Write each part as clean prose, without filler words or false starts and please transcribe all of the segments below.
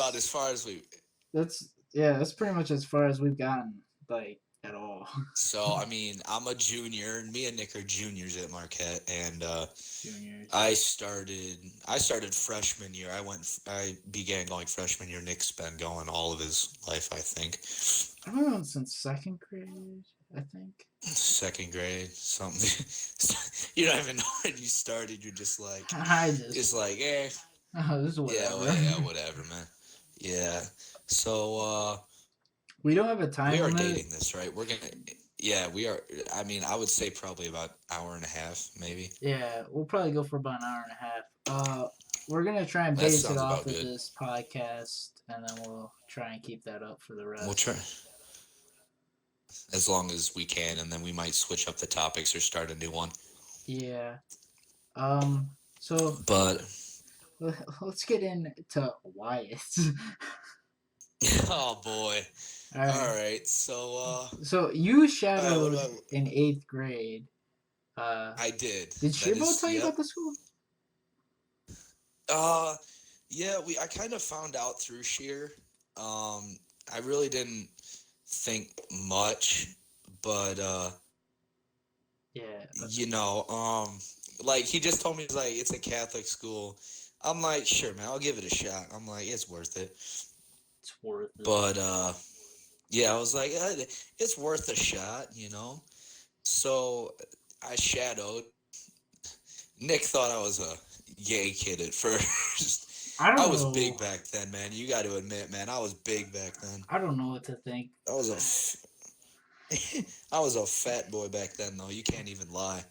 about as far as we. that's pretty much as far as we've gotten, like at all. So I mean, I'm a junior, and me and Nick are juniors at Marquette, and Juniors. I started. I started freshman year. I began going freshman year. Nick's been going all of his life, I think. I don't know since second grade. I think. Second grade, something. You don't even know when you started. You're just like, I just it's like, eh, this is yeah, well, whatever. yeah, whatever, man. Yeah. So We don't have a time we are limit. dating this, right? We're gonna. Yeah, we are. I mean, I would say probably about hour and a half, maybe. Yeah, we'll probably go for about an hour and a half. We're gonna try and That base it sounds off about of good. this podcast, and then we'll try and keep that up for the We'll rest. try as long as we can, and then we might switch up the topics or start a new one. Yeah. So But let's get into Wyatt. oh boy. All All right. right. So So you all right. What shadowed about? in eighth grade. Uh, I did. did That Shirbo is. tell you Yep. about the school? Uh, yeah. I kind of found out through Sheer. I really didn't think much, but Yeah, you know, like he just told me like it's a Catholic school. I'm like, sure, man, I'll give it a shot. I'm like, it's worth it. it's worth it. But yeah, I was like, it's worth a shot, you know. So I shadowed. Nick thought I was a gay kid at first. I I don't was know. big back then, man. You got to admit, man, I was big back then. I don't know what to think. I was I was a fat boy back then, though. You can't even lie,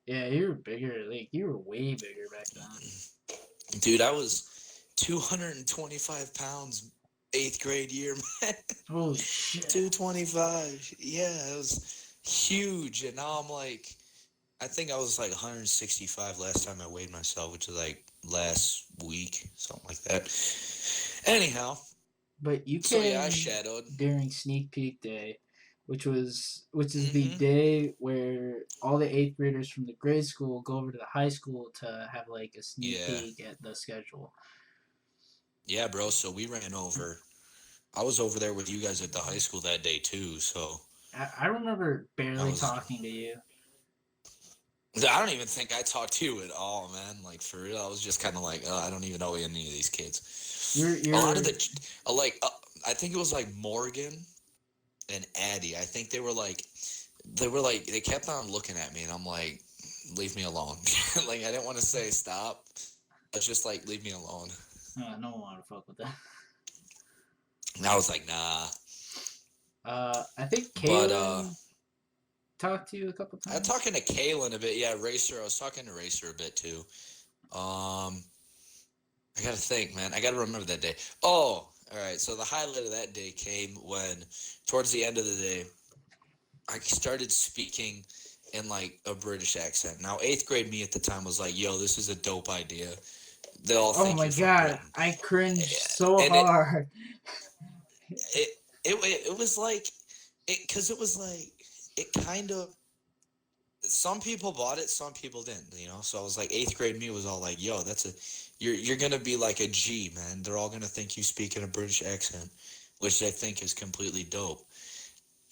Yeah, you were bigger. Like you were way bigger back then. dude. I was 225 pounds, eighth grade year, man. Holy shit. 225. Yeah, it was huge, and now I'm like, I think I was like 165 last time I weighed myself, which is like last week, something like that. Anyhow, But you so yeah, I came shadowed. during sneak peek day, which is the Mm-hmm. day where all the eighth graders from the grade school go over to the high school to have like a sneak Yeah, peek at the schedule. yeah, bro. So we ran over. I was over there with you guys at the high school that day too. So I remember I barely was. talking to you. I don't even think I talked to you at all, man. Like for real, I was just kind of like, I don't even know any of these kids. You're A lot of you're like, I think it was like Morgan and Addie. I think they kept on looking at me, and I'm like, leave me alone. Like I didn't want to say stop. I was just like, leave me alone. no one want to fuck with that. And I was like, nah. I think But Kaylin talked to you a couple I'm times. talking to Kaylin a bit. Yeah, Racer. I was talking to Racer a bit too. I gotta think, man. I gotta remember that day. Oh, all right. So the highlight of that day came when, towards the end of the day, I started speaking in like a British accent. Now, eighth grade me at the time was like, "Yo, this is a dope idea. They all Oh think my you're from god, Britain," I cringed so and hard. it it was like because it was like it kind of some people bought it, some people didn't, you know. So I was like, eighth grade me was all like, "Yo, you're gonna be like a G, man. They're all gonna think you speak in a British accent, which I think is completely dope."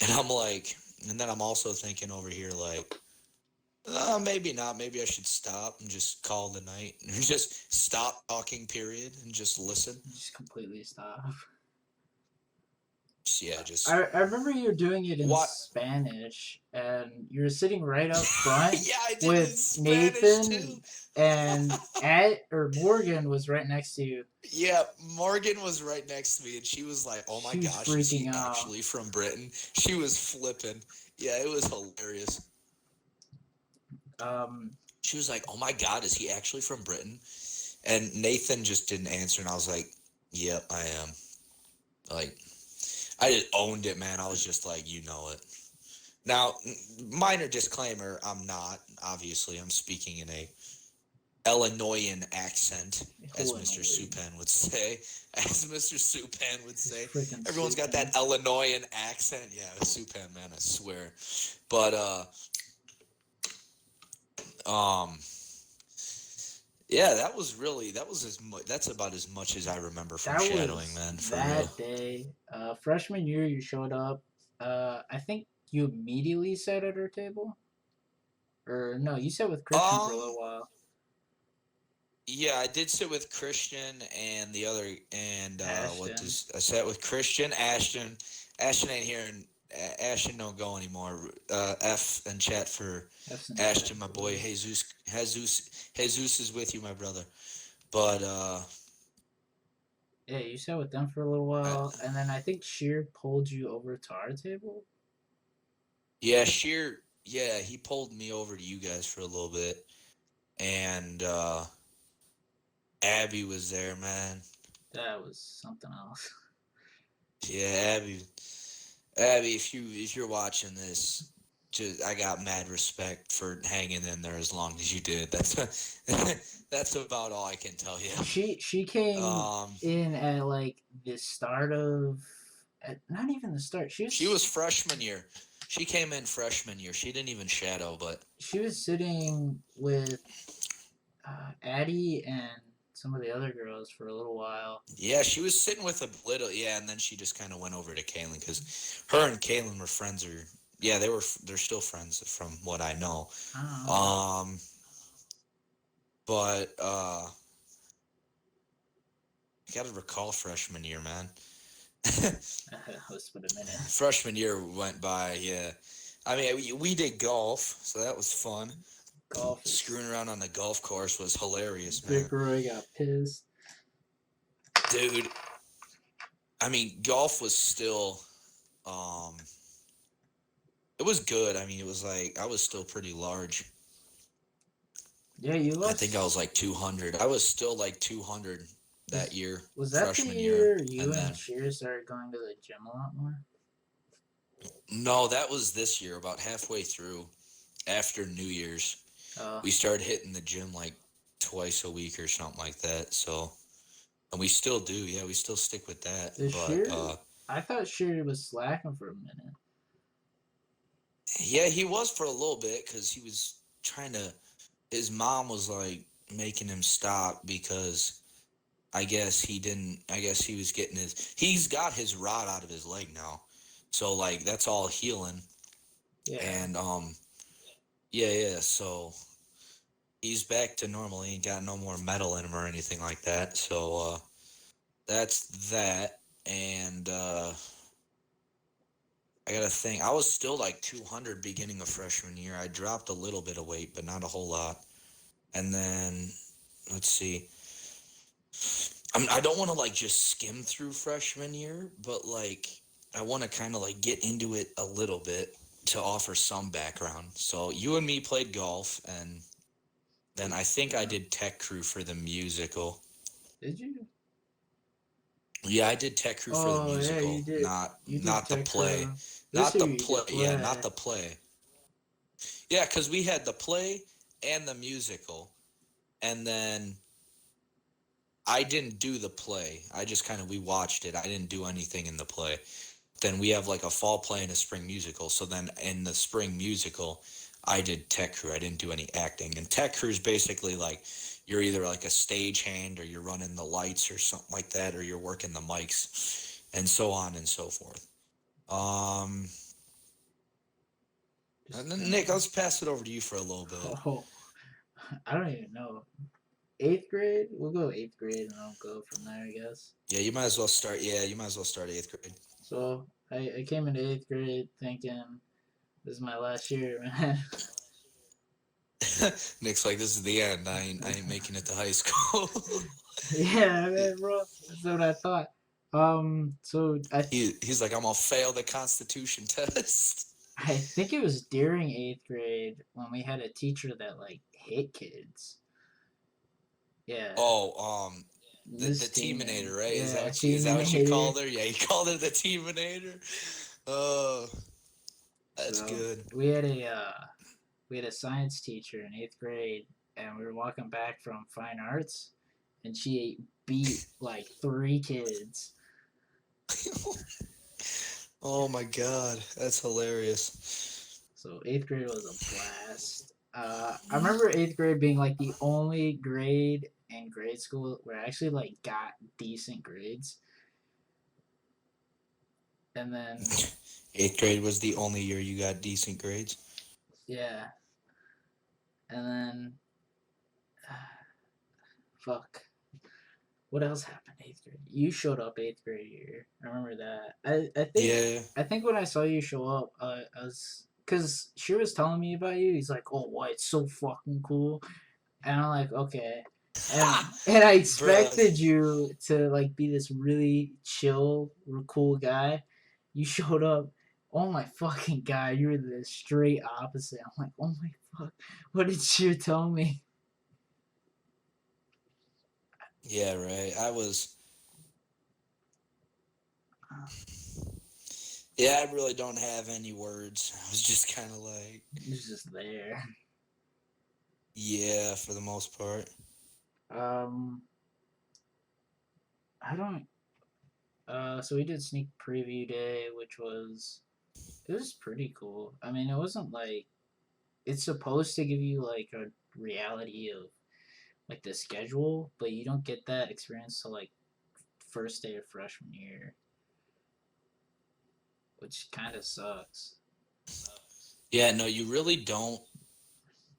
And I'm like, and then I'm also thinking over here like, maybe not. Maybe I should stop and just call the night and just stop talking, period, and just listen. Just completely stop. Just, yeah, just I remember you were doing it in what? Spanish, and you were sitting right up front Yeah, I did it in with Spanish too. Nathan, and Morgan was right next to you. Yeah, Morgan was right next to me, and she was like, "Oh my She was gosh, is he freaking out. actually from Britain?" She was flipping. Yeah, it was hilarious. Um, She was like, "Oh my God, is he actually from Britain?" And Nathan just didn't answer, and I was like, "Yep, I am." Like, I just owned it, man. I was just like, "You know it." Now, minor disclaimer: I'm not. Obviously, I'm speaking in a Illinoisan accent, as Mr. Illinois. Supan would say. As Mr. Supan would This say. freaking Everyone's got Supan. that Illinoisan accent. Yeah, Supan, man, I swear. But, um, Yeah, that was as much. That's about as much as I remember from That shadowing, was man. For real. that day. Freshman year, you showed up. I think you immediately sat at our table. Or no, you sat with Christian for a Um, little while. yeah, I did sit with Christian and the other, and what Ashton. does I sat with Christian, Ashton. Ashton ain't here, and Ashton don't go anymore. F and chat for F's in chat, Ashton, my boy. please. Jesus is with you, my brother. But Yeah, you sat with them for a little I, while, and then I think Sheer pulled you over to our table. yeah, Sheer, yeah, he pulled me over to you guys for a little bit, and Abby was there, man. That was something else. Yeah, Abby, if you're watching this, just I got mad respect for hanging in there as long as you did. That's that's about all I can tell you. She came Um, in at like the start of, not even the start. she was freshman year. She came in freshman year. She didn't even shadow, but She was sitting with Addie and some of the other girls for a little while. yeah, she was sitting with a little, yeah, and then she just kind of went over to Kaylin because her and Kaylin were friends, or yeah, they're still friends from what I know. I don't know. Um, but you got to recall freshman year, man. Let's put a minute. Freshman year went by, yeah. I mean, we did golf, so that was fun. Golf is. Screwing around on the golf course was hilarious, man. Big Roy got pissed. Dude, I mean, golf was still, um, it was good. I mean, it was like, I was still pretty large. Yeah, you lost. I think I was like 200. I was still like 200 that year, Was that the freshman year you then, and Sheer started going to the gym a lot more? no, that was this year, about halfway through, after New Year's. We started hitting the gym like twice a week or something like that. So, and we still do. Yeah, we still stick with that. Is But Sheer? I thought Sheer was slacking for a minute. yeah, he was for a little bit because he was trying to. His mom was like making him stop because I guess he didn't. I guess he was getting his. He's got his rod out of his leg now, so like that's all healing. Yeah. And yeah. So he's back to normal. He ain't got no more metal in him or anything like that. So that's that. And I gotta think. I was still like 200 beginning of freshman year. I dropped a little bit of weight, but not a whole lot. And then let's see. I don't want to like just skim through freshman year, but like I want to kind of like get into it a little bit to offer some background. So you and me played golf, and then I think I did tech crew for the musical. Did you? Yeah, I did tech crew for the musical, yeah, you did. Not the play, not the play. Yeah, not the play. Yeah, because we had the play and the musical, and then I didn't do the play. I just we watched it. I didn't do anything in the play. Then we have like a fall play and a spring musical. So then in the spring musical, I did tech crew. I didn't do any acting. And tech crew is basically like you're either like a stagehand or you're running the lights or something like that, or you're working the mics and so on and so forth. And then Nick, I'll just pass it over to you for a little bit. Oh, I don't even know. 8th grade? We'll go 8th grade and I'll go from there, I guess. Yeah, you might as well start. Yeah, you might as well start 8th grade. So I came into 8th grade thinking this is my last year, man. Nick's like, this is the end. I ain't making it to high school. Yeah, man, bro. That's what I thought. So He's like, I'm gonna fail the Constitution test. I think it was during 8th grade when we had a teacher that like hit kids. Yeah. Oh, the Teaminator, right? Yeah, is that what you called her? Yeah, you called her the Teaminator. Oh, that's good. We had a science teacher in 8th grade, and we were walking back from fine arts, and she beat like 3 kids. Oh my god, that's hilarious. So 8th grade was a blast. I remember eighth grade being like the only grade in grade school where I actually like got decent grades, and then 8th grade was the only year you got decent grades. yeah, and then fuck. What else happened eighth grade? You showed up eighth grade year. I remember that. Yeah. I think when I saw you show up, I was because she was telling me about you. He's like, "Oh, what? It's so fucking cool," and I'm like, "Okay." And I expected Bruh. you to like be this really chill, cool guy. You showed up. Oh my fucking god, you were the straight opposite. I'm like, oh my fuck, what did you tell me? Yeah, right. Yeah, I really don't have any words. I was just kind of like, He was just there. yeah, for the most part. Um, I don't. So we did sneak preview day, which was it was pretty cool. I mean, it wasn't like it's supposed to give you like a reality of like the schedule, but you don't get that experience till like first day of freshman year, which kind of sucks. Yeah, no, you really don't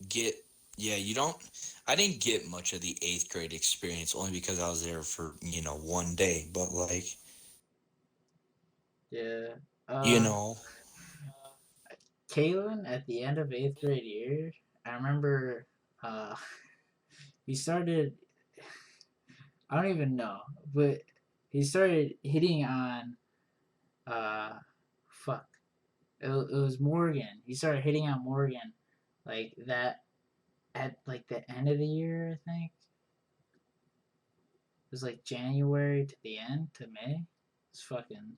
get. Yeah, you don't. I didn't get much of the 8th grade experience only because I was there for, one day. But, like, Yeah. you Uh, know, Kalen at the end of eighth grade year, I remember uh, he started. I don't even know, but he started hitting on uh, fuck. It was Morgan. He started hitting on Morgan, like that at like the end of the year. I think it was like January to the end to May. It's fucking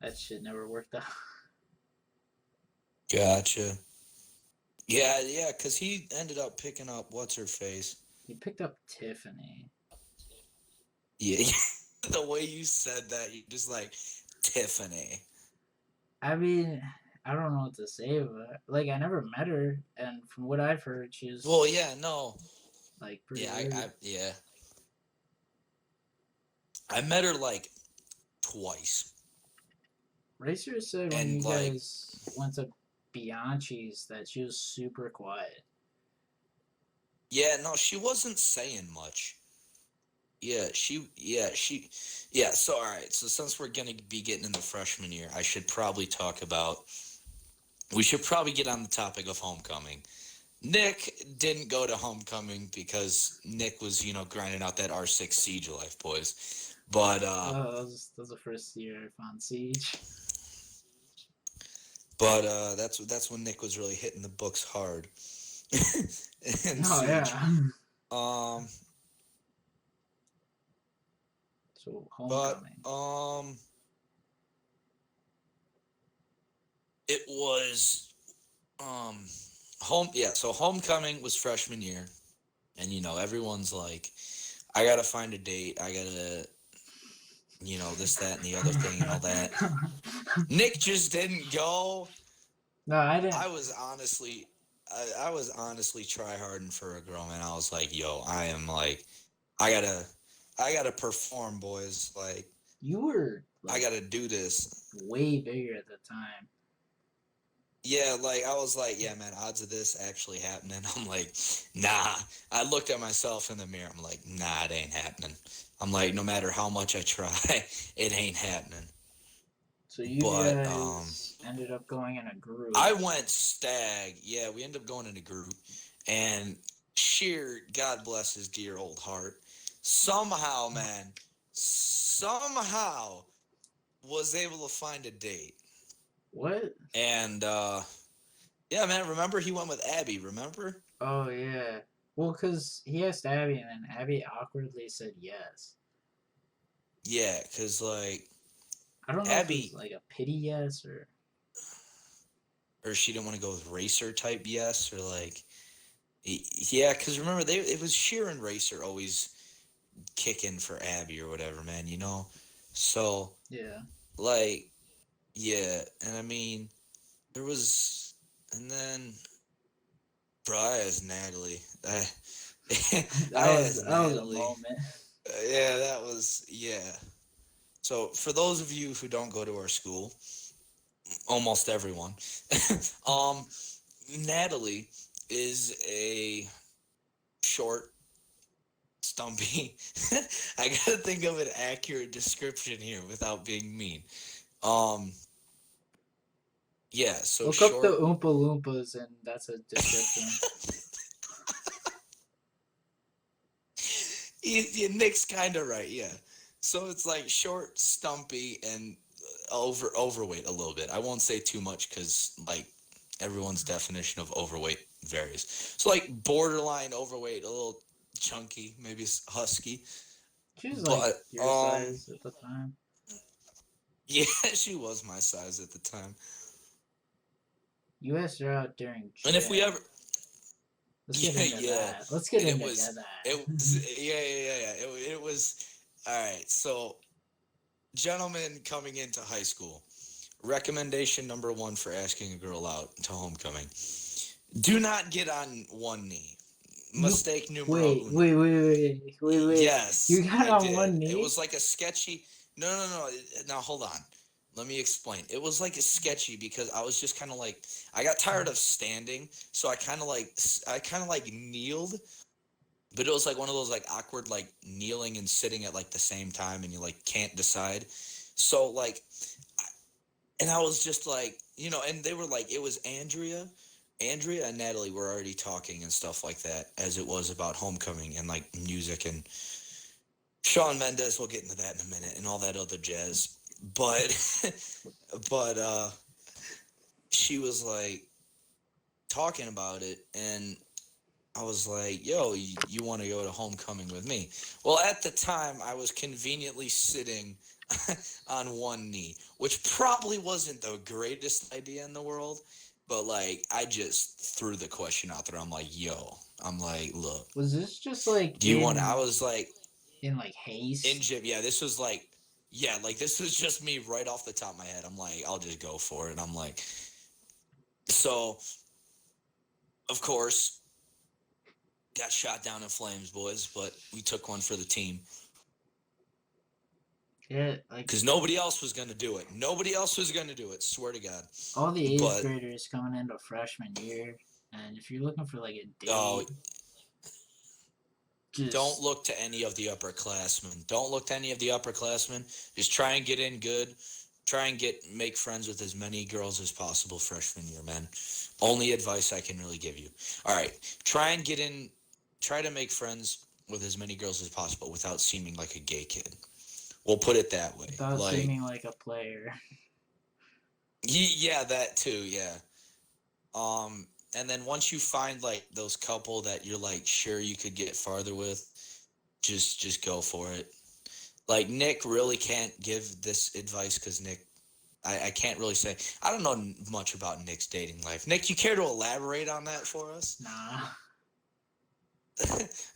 that shit never worked out. gotcha. Yeah, because he ended up picking up what's her face. He picked up Tiffany. Yeah, the way you said that, you just like Tiffany. I mean, I don't know what to say, but like I never met her, and from what I've heard, Well, she's yeah, no, like pretty yeah, good. I met her like twice, Racer said when and you like, guys went to Bianchi's that she was super quiet. yeah, no, she wasn't saying much. Yeah. So, all right. So, since we're gonna be getting in the freshman year, I should probably talk about. We should probably get on the topic of homecoming. Nick didn't go to homecoming because Nick was, grinding out that R6 Siege life, boys. But That was the first year I found Siege. that's when Nick was really hitting the books hard. And Oh Siege. yeah. Um, So but homecoming. it was um so homecoming was freshman year, and everyone's like, I gotta find a date, I gotta, this, that, and the other thing and all that. Nick just didn't go. No, I didn't. I was honestly, I was honestly try harding for a girl, man. I was like, yo, I gotta, I gotta perform, boys. Like, You were I like gotta do this. way bigger at the time. Yeah, like I was like, yeah, man, odds of this actually happening. I'm like, nah. I looked at myself in the mirror. I'm like, nah, it ain't happening. I'm like, no matter how much I try, it ain't happening. So you But guys ended up going in a group. I went stag. Yeah, we ended up going in a group, and sheer God bless his dear old heart. Somehow, man, somehow was able to find a date. What? And yeah, man, remember he went with Abby, remember? Oh yeah. Well, cause he asked Abby, and then Abby awkwardly said yes. Yeah, because like I don't know if it was Abby, like a pity yes or. or she didn't want to go with Racer type yes, or like, yeah, because remember, it was Sheer and Racer always kicking for Abby or whatever, man, So, Yeah. like, yeah, and I mean, there was, and then Bro, I asked Natalie. I That was asked that was a Natalie. moment. Yeah, that was yeah. So for those of you who don't go to our school, almost everyone, um, Natalie is a short, stumpy. I gotta think of an accurate description here without being mean. Um, yeah, so Look up the short. Oompa Loompas, and that's a description. Nick's kind of right, yeah. So it's like short, stumpy, and overweight a little bit. I won't say too much because like everyone's definition of overweight varies. So like borderline overweight, a little chunky, maybe husky. She was like But your size at the time. yeah, she was my size at the time. You asked her out during And if we gym. ever, Let's get into yeah, that. Let's get and into it that. was, yeah. It was all right. So, gentlemen coming into high school, recommendation number one for asking a girl out to homecoming: do not get on one knee. Mistake numero Wait, uno. wait, wait, wait, wait, wait. You Yes, got I on did. one It knee? was like a sketchy. No. Now hold on. Let me explain. It was like a sketchy because I was just kind of like I got tired of standing, so I kind of like kneeled, but it was like one of those like awkward like kneeling and sitting at like the same time, and you like can't decide. So like, and I was just like, and they were like, it was Andrea. Andrea and Natalie were already talking and stuff like that as it was about homecoming and like music and Shawn Mendes. We'll get into that in a minute and all that other jazz. But but she was like talking about it and I was like, yo, you want to go to homecoming with me? Well, at the time, I was conveniently sitting on one knee, which probably wasn't the greatest idea in the world. But, like, I just threw the question out there. I'm like, yo, look, Was this just like do you want, I was like, in like in haste? gym, yeah, this was like, yeah, like, this was just me right off the top of my head. I'm like, I'll just go for it. I'm like, so, of course, got shot down in flames, boys, but we took one for the team. Yeah, like Because nobody else was going to do it. Nobody else was going to do it, swear to God. all the eighth But, graders coming into freshman year, and if you're looking for like a oh, date, just don't look to any of the upperclassmen. Don't look to any of the upperclassmen. Just try and get in good. Try and make friends with as many girls as possible freshman year, man. Only advice I can really give you. All right, try to make friends with as many girls as possible without seeming like a gay kid. We'll put it that way. without Like, seeming like a player. yeah, that too, yeah. And then once you find like those couple that you're like sure you could get farther with, just go for it. Like Nick really can't give this advice because Nick, I can't really say. I don't know much about Nick's dating life. Nick, you care to elaborate on that for us? Nah.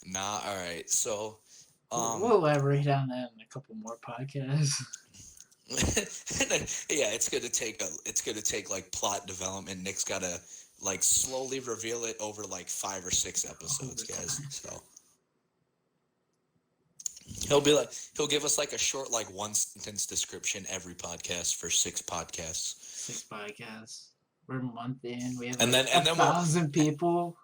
Nah. All right. So, We'll elaborate on that in a couple more podcasts. yeah, it's gonna take like plot development. Nick's gotta like slowly reveal it over like 5 or 6 episodes, guys. So he'll give us like a short like one sentence description every podcast for 6 podcasts. 6 podcasts. We're a month in. We have And like then 1,000 people.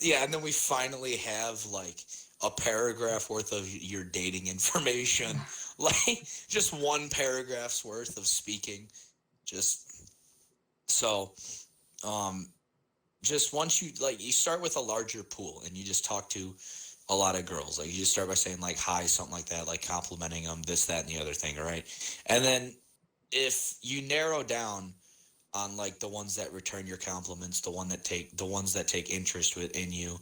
yeah, and then we finally have like a paragraph worth of your dating information. Like just one paragraph's worth of speaking. Just so just once you start with a larger pool and you just talk to a lot of girls. Like you just start by saying like hi, something like that, like complimenting them, this, that, and the other thing, all right? And then if you narrow down on like the ones that return your compliments, the ones that take interest in you,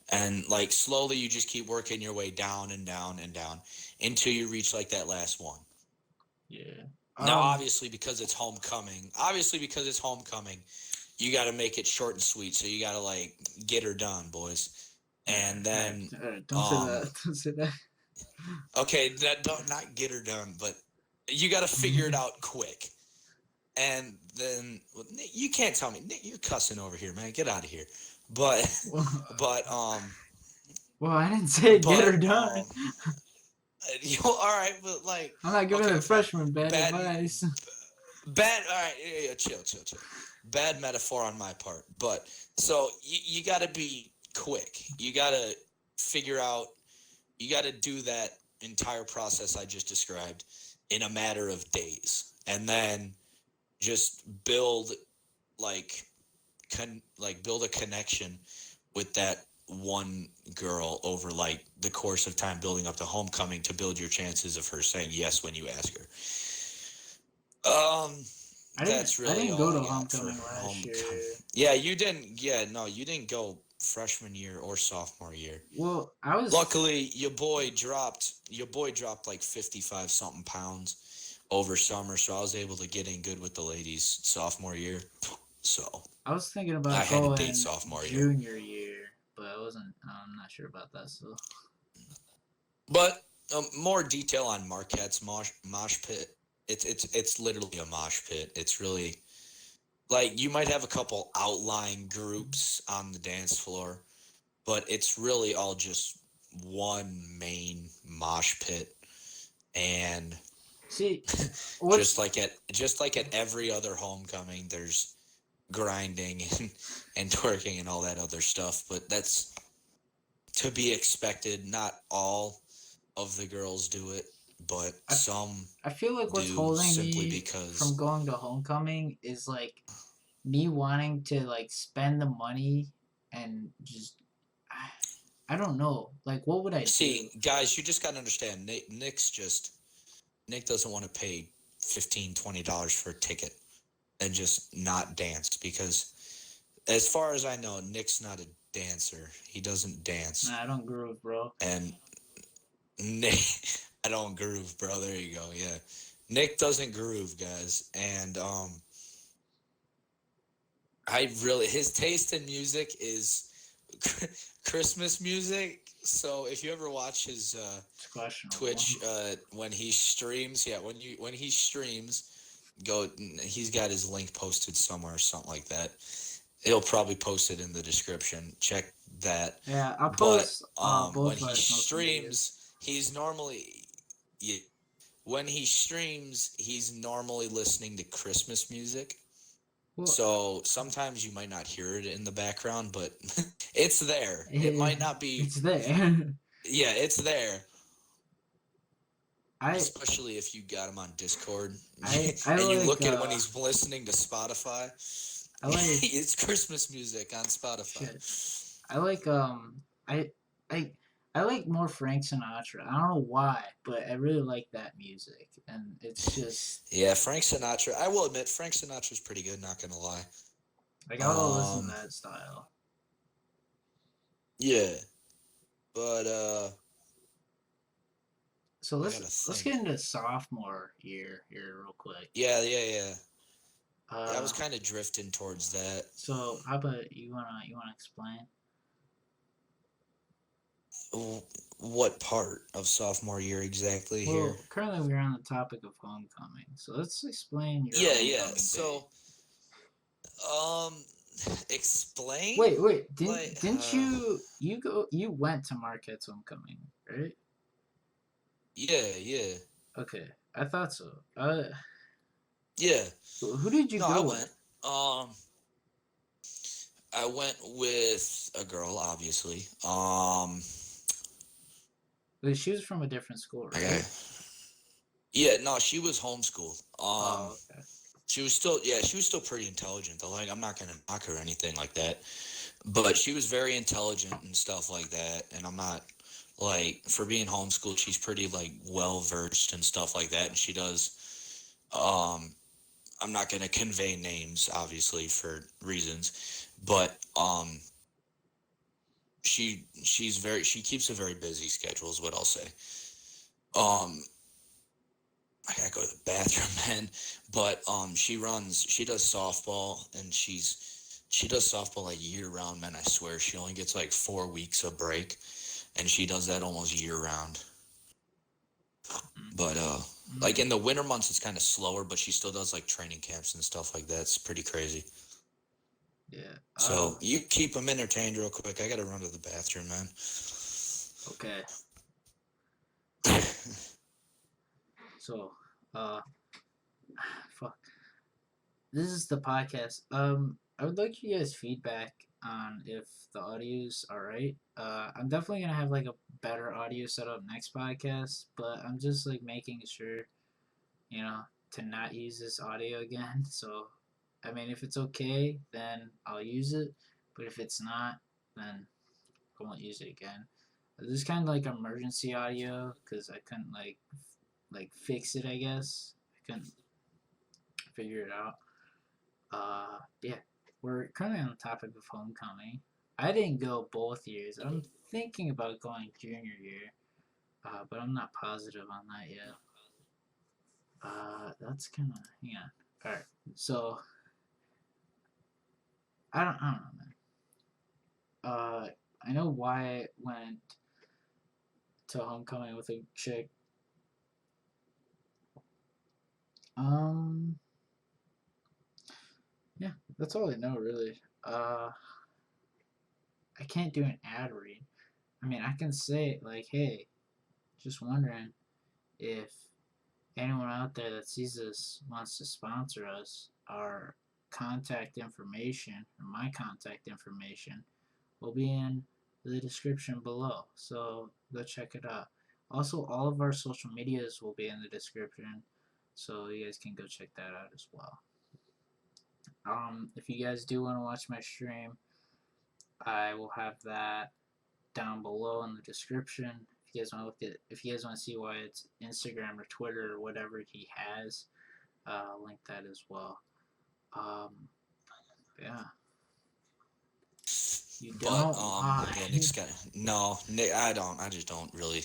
and like slowly you just keep working your way down and down and down until you reach like that last one. Yeah. Now, obviously, because it's homecoming, you got to make it short and sweet. So you got to like get her done, boys. And then, don't say that. Don't say that. Okay, don't not get her done, but you got to figure it out quick. And then Nick, you can't tell me, Nick, you're cussing over here, man. Get out of here. But but well, I didn't say get her but done. all right, but like I'm not giving okay, the fine. freshman bad advice. Bad. All right, yeah, chill. Bad metaphor on my part, but so you got to be quick. You got to figure out. You got to do that entire process I just described in a matter of days, and then just build like build a connection with that one girl over like the course of time building up to homecoming to build your chances of her saying yes when you ask her. That's really I didn't all go I to got for homecoming last year. Yeah, you didn't. Yeah, no, you didn't go freshman year or sophomore year. Well, I was Luckily, your boy dropped like 55 something pounds over summer, so I was able to get in good with the ladies sophomore year. So I was thinking I about had a going date sophomore year. junior year, but I'm not sure about that. So, But more detail on Marquette's mosh pit. It's literally a mosh pit. It's really like you might have a couple outlying groups on the dance floor, but it's really all just one main mosh pit. And see, just like at every other homecoming, there's grinding and twerking and all that other stuff. But that's to be expected. Not all of the girls do it, but some I feel like what's do holding simply me because from going to homecoming is like me wanting to like spend the money and just I don't know. Like, what would I see, do? guys, you just got to understand. Nick doesn't want to pay $15-$20 for a ticket and just not dance because, as far as I know, Nick's not a dancer. He doesn't dance. Nah, I don't groove, bro. And Nick, I don't groove, bro. There you go. Yeah, Nick doesn't groove, guys. And his taste in music is Christmas music. So if you ever watch his Twitch when he streams, when he streams, he's got his link posted somewhere or something like that. He'll probably post it in the description. Check that. Yeah, I'll post both when he streams, when he streams, he's normally listening to Christmas music. Well, so sometimes you might not hear it in the background, but it's there. It might not be. It's there. Yeah, it's there. Especially if you got him on Discord and you look at it when he's listening to Spotify. It's Christmas music on Spotify. Shit. I like more Frank Sinatra. I don't know why, but I really like that music, and it's just Frank Sinatra. I will admit, Frank Sinatra's pretty good. Not gonna lie. Like I'll listen to that style. Yeah, but so let's get into sophomore year here real quick. Yeah. I was kind of drifting towards that. So how about you wanna explain? What part of sophomore year exactly here? Currently we're on the topic of homecoming, so let's explain your So, explain. Wait, didn't you went to Marquette's homecoming, right? Yeah. Okay, I thought so. Yeah. Who did you go with? I went with a girl, obviously. She was from a different school, right? Okay. Yeah, no, she was homeschooled. Okay. She was still pretty intelligent though. Like, I'm not gonna knock her or anything like that. But she was very intelligent and stuff like that. And I'm not like, for being homeschooled, she's pretty like well versed and stuff like that. And she does I'm not gonna convey names, obviously, for reasons. But she keeps a very busy schedule is what I'll say. I gotta go to the bathroom, man. But she does softball, and she does softball like year round, man. I swear, she only gets like 4 weeks of break, and she does that almost year round. But like in the winter months, it's kind of slower. But she still does like training camps and stuff like that. It's pretty crazy. Yeah. So you keep them entertained real quick. I gotta run to the bathroom, man. Okay. So, fuck. This is the podcast. I would like you guys' feedback on if the audio's alright. I'm definitely gonna have like a better audio setup next podcast, but I'm just like making sure, you know, to not use this audio again. So, I mean, if it's okay, then I'll use it. But if it's not, then I won't use it again. This is kind of like emergency audio because I couldn't like fix it. I guess I couldn't figure it out. Yeah, we're currently on the topic of homecoming. I didn't go both years. I'm thinking about going junior year, but I'm not positive on that yet. That's kind of yeah. All right, so I don't know, man. I know Wyatt went to homecoming with a chick. Um, yeah, that's all I know really. I can't do an ad read. I mean, I can say like, hey, just wondering if anyone out there that sees this wants to sponsor us. Our contact information or my contact information will be in the description below. So go check it out. Also, all of our social medias will be in the description, so you guys can go check that out as well. If you guys do want to watch my stream, I will have that down below in the description. If you guys want to look at, if you guys want to see why it's Instagram or Twitter or whatever he has, link that as well. Yeah. You don't? Why? Yeah, Nick's got no. Nick, I don't. I just don't really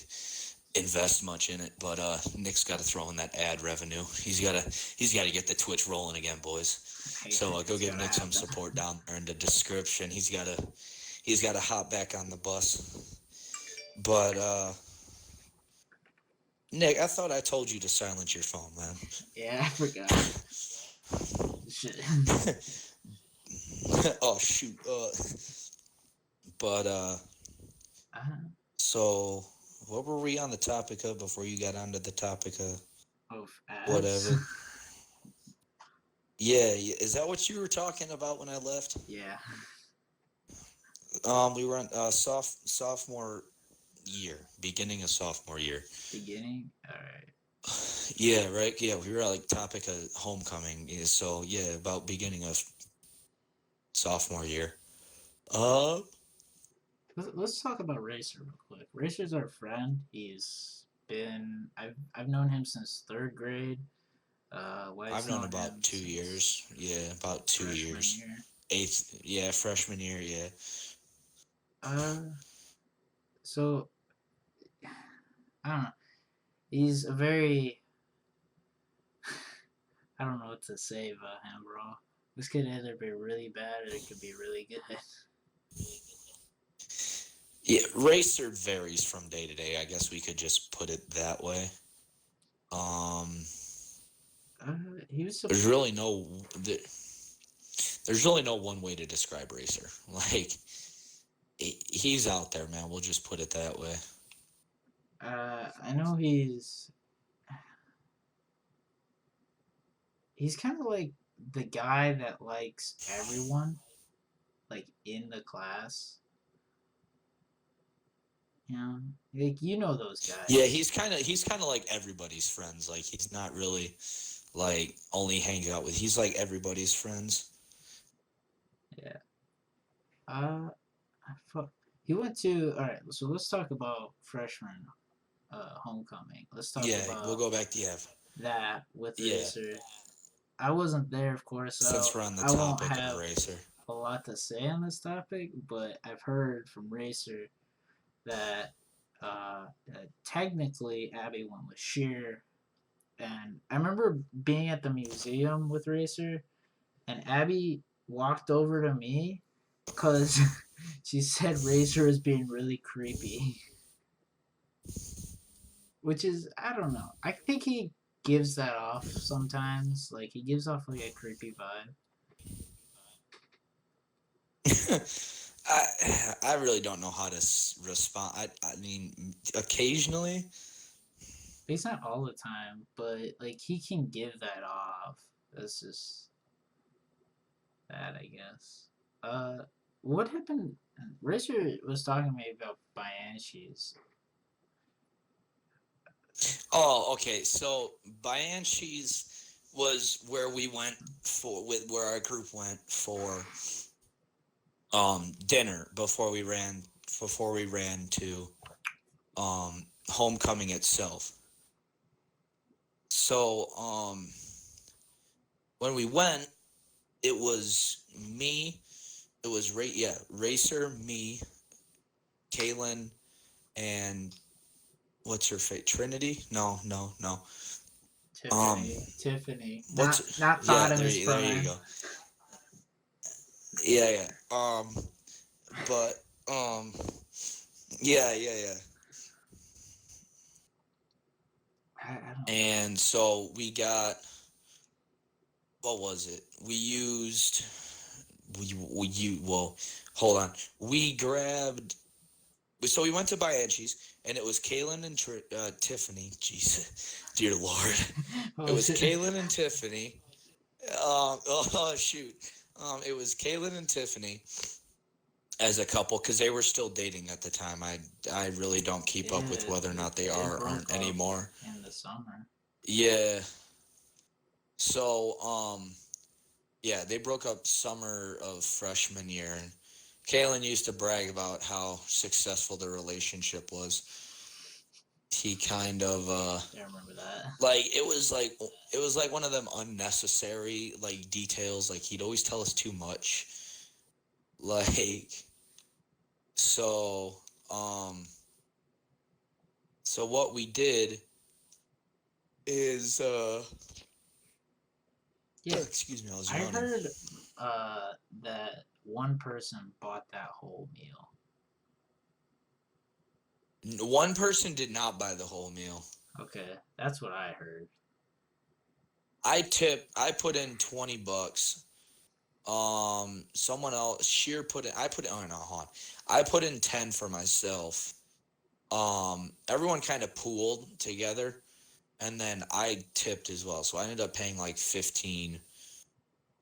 invest much in it. But Nick's got to throw in that ad revenue. He's got to get the Twitch rolling again, boys. So go give Nick some support down there in the description. He's got to hop back on the bus. But Nick, I thought I told you to silence your phone, man. Yeah, I forgot. Shit. Oh shoot. But so what were we on the topic of before you got onto the topic of ads? whatever? Yeah, is that what you were talking about when I left? Yeah. We were on sophomore year, beginning of sophomore year. Beginning? Alright. Yeah, right. Yeah, we were at like topic of homecoming. So yeah, about beginning of sophomore year. Let's talk about Racer real quick. Racer's our friend. I've known him since 3rd grade. I've known about 2 years. Yeah, about 2 years. Year. Freshman year. Yeah. So I don't know. He's a very I don't know what to say about him, bro. This could either be really bad or it could be really good. Yeah, Racer varies from day to day. I guess we could just put it that way. He was there's really no one way to describe Racer. Like he's out there, man. We'll just put it that way. I know he's kind of like the guy that likes everyone, like in the class. You know, like you know those guys. Yeah, he's kind of like everybody's friends. Like he's not really like only hangs out with. He's like everybody's friends. Yeah. He went to. All right, so let's talk about freshman homecoming. Let's talk about. We'll go back to that with Racer. I wasn't there, of course. So since we're on the topic of Racer, a lot to say on this topic, but I've heard from Racer that technically Abby went with Sheer, and I remember being at the museum with Racer, and Abby walked over to me because she said Racer was being really creepy. which is I don't know. I think he gives that off sometimes. Like he gives off like a creepy vibe. I really don't know how to respond. I mean, occasionally. He's not all the time, but like he can give that off. That's just that, I guess. What happened? Richard was talking to me about Banshees. Oh, okay. So Banshees was where we went for with where our group went for dinner before we ran to homecoming itself. So when we went, it was me, it was Racer, me, Kaylin, and what's her fate? Trinity? No. Tiffany. What's Not yeah, Optimus there you Prime. go. Yeah. But yeah. I don't know. And so we got, what was it? Well, hold on. We grabbed, so we went to Banshees, and it was Kaylin and Tiffany. Jesus, dear Lord. It was Kaylin and Tiffany. Oh, shoot. It was Kaylin and Tiffany as a couple because they were still dating at the time. I really don't keep up with whether or not they are or aren't anymore. In the summer. Yeah. So, yeah, they broke up summer of freshman year, and Kaylin used to brag about how successful their relationship was. He kind of, I remember that. like, it was like one of them unnecessary, like, details. Like, he'd always tell us too much. Like, so, so what we did is, Yeah, excuse me, I was I yawning. heard that one person bought that whole meal. One person did not buy the whole meal. Okay, that's what I heard. I put in $20. Someone else, Sheer oh no, hold on. I put in 10 for myself. Everyone kind of pooled together, and then I tipped as well. So I ended up paying like 15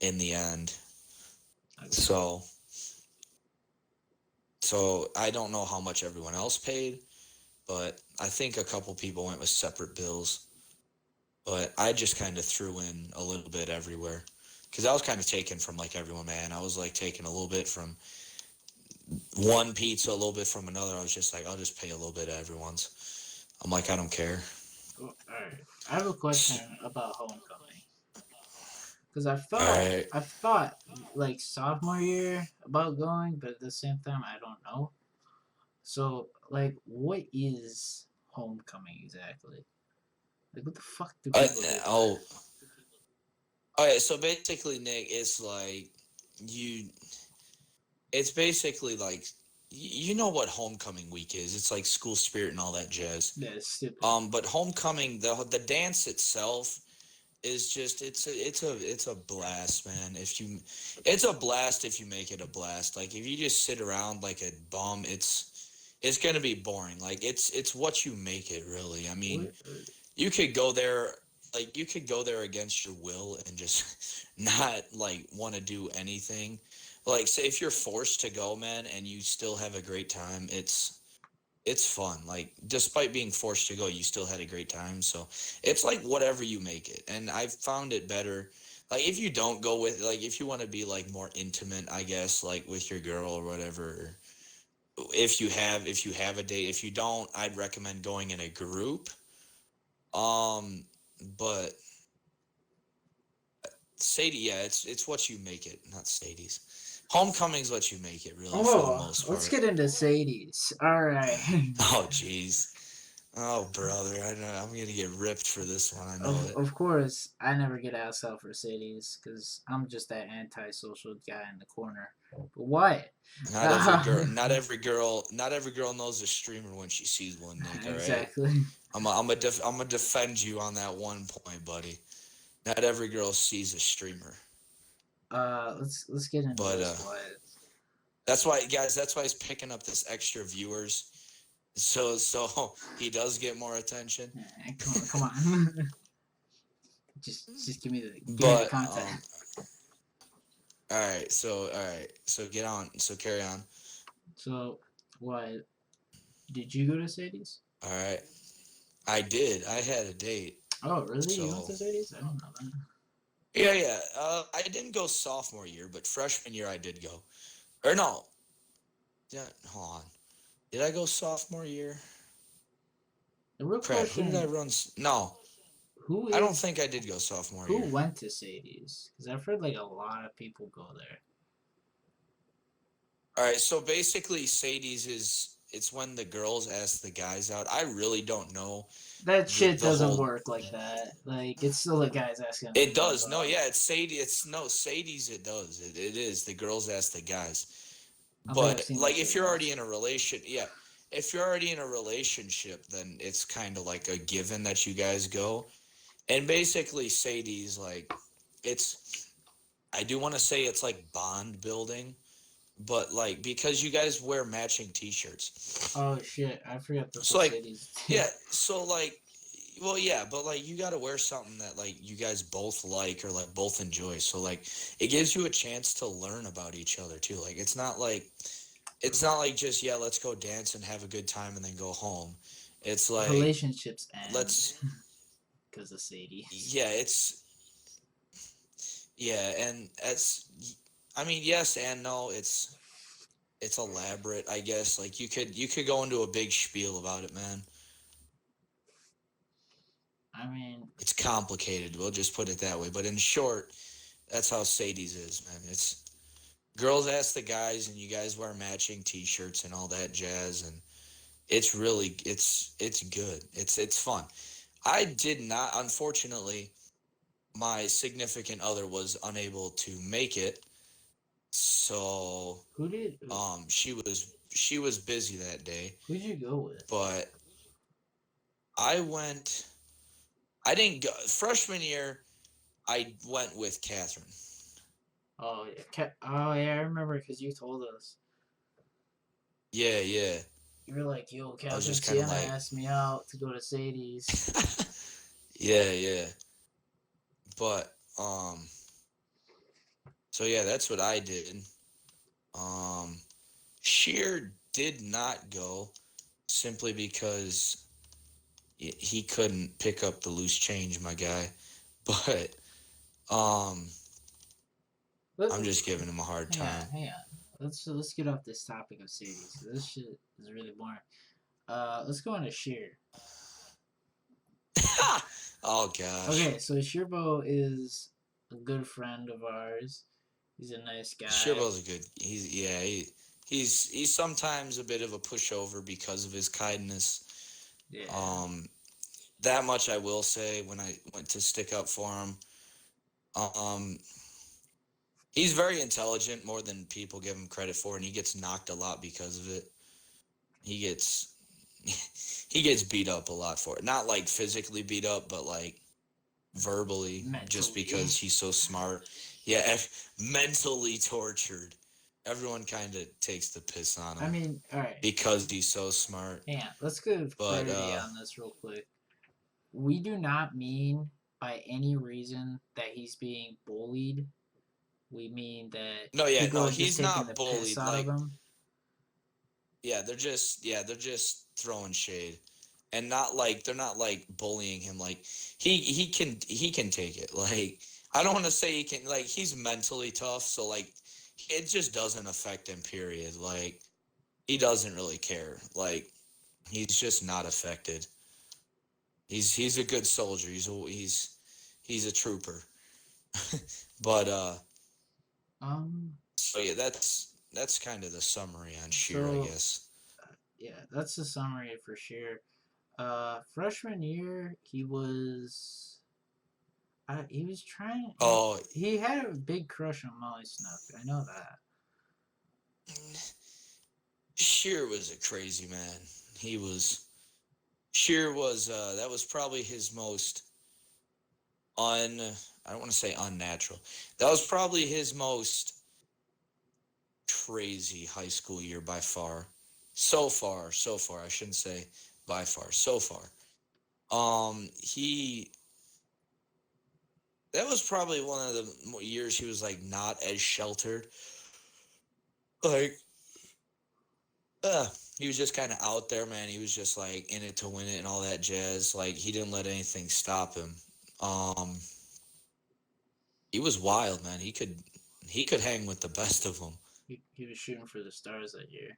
in the end. Okay. So I don't know how much everyone else paid, but I think a couple people went with separate bills. But I just kind of threw in a little bit everywhere. Because I was kind of taking from like everyone, man. I was like taking a little bit from one pizza, a little bit from another. I was just like, I'll just pay a little bit of everyone's. I'm like, I don't care. All right. I have a question about homecoming. Because I Alright. thought like sophomore year about going, but at the same time I don't know. So like, what is homecoming exactly? Like, what the fuck do people do? Oh, alright. So basically, Nick, it's like it's basically like you know what homecoming week is. It's like school spirit and all that jazz. Yeah, it's stupid. But homecoming, the dance itself is just it's a blast, man. It's a blast if you make it a blast. Like if you just sit around like a bum, it's gonna be boring. Like it's what you make it, really. I mean, you could go there against your will and just not like want to do anything. Like say if you're forced to go, man, and you still have a great time, it's fun. Like despite being forced to go, you still had a great time. So it's like whatever you make it. And I've found it better. Like if you don't go with like if you want to be like more intimate, I guess, like with your girl or whatever. If you have a date, if you don't, I'd recommend going in a group. But Sadie, yeah, it's what you make it, not Sadie's. Homecoming's what you make it, really, for the most part. Let's get into Sadie's. All right. Oh, jeez. Oh, brother, I know I'm gonna get ripped for this one. I know Of it. of course, I never get asked out for Sadie's because I'm just that antisocial guy in the corner. But what? Not every girl knows a streamer when she sees one, Nick. All right, Exactly. I'm gonna defend you on that one point, buddy. Not every girl sees a streamer, Let's get into but this. What? that's why, guys. That's why he's picking up this extra viewers, so he does get more attention. Come on. Just give me the But content. all right, so get on, so carry on. So, what? Did you go to Sadie's? All right, I did. I had a date. Oh, really? You went So to Sadie's? I don't know that. yeah. I didn't go sophomore year, but freshman year I did go. Or no, yeah. Hold on. Did I go sophomore year? The real Crap. Who did I question: run? No, Who I don't is think I did go sophomore who year. went to Sadie's? Because I've heard like a lot of people go there. All right. So basically, Sadie's is it's when the girls ask the guys out. I really don't know That shit the doesn't whole. work like that. Like it's still the guys asking the It girls does. No, out. yeah, it's Sadie. It's no Sadie's. It does. It is. The girls ask the guys. I don't think I've But seen that like, shit if you're already once. in a relation, yeah, if you're already in a relationship, then it's kind of like a given that you guys go. And basically, Sadie's like, it's. I do want to say it's like bond building, but like because you guys wear matching T-shirts, Oh shit! I forgot that's so what like, Sadie's did. yeah, so like, well, yeah, but like you got to wear something that like you guys both like or like both enjoy. So like, it gives you a chance to learn about each other too. Like, it's not like just yeah, let's go dance and have a good time and then go home. It's like Relationships end let's because of Sadie's. yeah, it's yeah, and it's I mean yes and no. It's elaborate, I guess. Like you could go into a big spiel about it, man. I mean, It's complicated. We'll just put it that way. But in short, that's how Sadie's is, man. It's girls ask the guys, and you guys wear matching T-shirts and all that jazz, and it's really it's good. It's fun. I did not, unfortunately, my significant other was unable to make it, so who did she was busy that day. who'd you go with? But I went. I didn't go freshman year. I went with Catherine. Oh yeah, oh yeah, I remember because you told us. Yeah, yeah. You were like, "Yo, I was Catherine just kind of Sienna like, asked me out to go to Sadie's." yeah, yeah. But so yeah, that's what I did. Um, Sheer did not go simply because he couldn't pick up the loose change, my guy. But um, I'm just giving him a hard time. Hang on. Let's get off this topic of Sadie's. 'Cause this shit is really boring. Let's go on to Sheer. Oh gosh. Okay, so Sheerbo is a good friend of ours. He's a nice guy. Shirbo's a good. He's sometimes a bit of a pushover because of his kindness. Yeah. That much I will say when I went to stick up for him. He's very intelligent, more than people give him credit for, and he gets knocked a lot because of it. He gets he gets beat up a lot for it. Not like physically beat up, but like verbally, just Mentally. because he's so smart. Yeah, mentally tortured. Everyone kind of takes the piss on him. I mean, all right. Because he's so smart. Hang on. Let's give clarity on this real quick. We do not mean by any reason that he's being bullied. We mean that people are he's just taking not the bullied. piss out of him. Yeah, they're just throwing shade, and not like they're not like bullying him. Like he can take it. Like I don't want to say he can. Like he's mentally tough, so like it just doesn't affect him. Period. Like he doesn't really care. Like he's just not affected. He's a good soldier. He's a trooper. But so yeah, that's kind of the summary on Sheer, I guess. Yeah, that's the summary for sure. Freshman year, he was trying. Oh, He had a big crush on Molly Snuff. I know that. Sheer was a crazy man. He was. Sheer was. That was probably his most I don't want to say unnatural. That was probably his most crazy high school year by far. So far. I shouldn't say by far. So far. He. That was probably one of the years he was like not as sheltered. Like, he was just kind of out there, man. He was just like in it to win it and all that jazz. Like, he didn't let anything stop him. He was wild, man. He could hang with the best of them. He was shooting for the stars that year.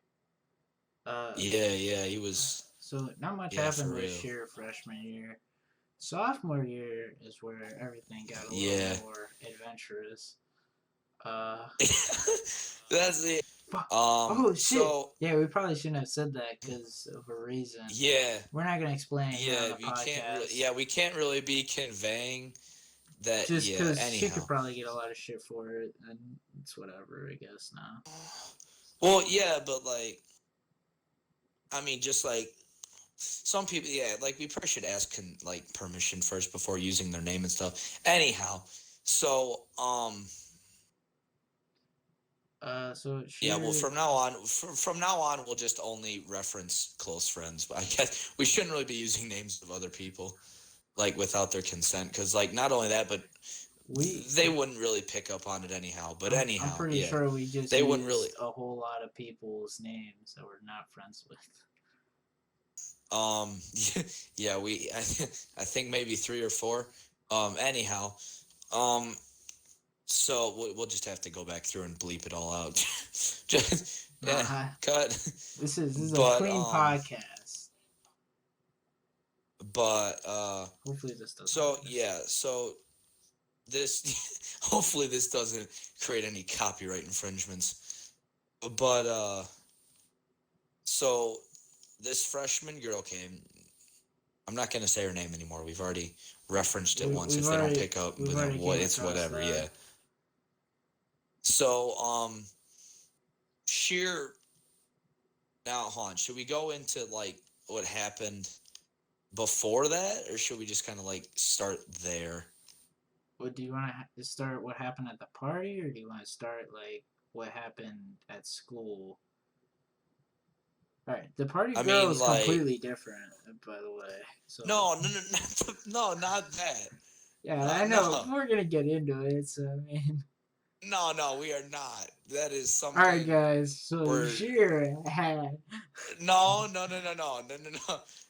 Yeah, he was. So not much Yeah, happened for real. this year, freshman year. Sophomore year is where everything got a Yeah. little more adventurous. That's it. Oh shit! So Yeah, we probably shouldn't have said that because of a reason. yeah, We're not gonna explain it here on yeah, the podcast. we can't really be conveying that. Just Yeah, because she anyhow. could probably get a lot of shit for it, and it's whatever, I guess now. Well, yeah, but like, I mean, just like some people, yeah, like we probably should ask like permission first before using their name and stuff. Anyhow, so So yeah, well, from now on, we'll just only reference close friends. But I guess we shouldn't really be using names of other people, like without their consent, because like not only that, but they wouldn't really pick up on it anyhow. But anyhow, I'm pretty yeah, sure we just they used wouldn't really. a whole lot of people's names that we're not friends with. Yeah, I think maybe 3 or 4. Anyhow, so we'll just have to go back through and bleep it all out. Just cut. This is But, a clean podcast. But hopefully this doesn't. So yeah, so this hopefully this doesn't create any copyright infringements. But so this freshman girl came. I'm not gonna say her name anymore. We've already referenced it once. If they don't pick up, then it's whatever. Yeah. So Sheer. Now, hold on. Should we go into like what happened before that, or should we just kind of like start there? What do you want to start? What happened at the party, or do you want to start like what happened at school? All right, the party girl is completely different, by the way. So no, not that. Yeah, I know. We're gonna get into it, so I mean. No, we are not. That is something. All right, guys. So Sheer had. No.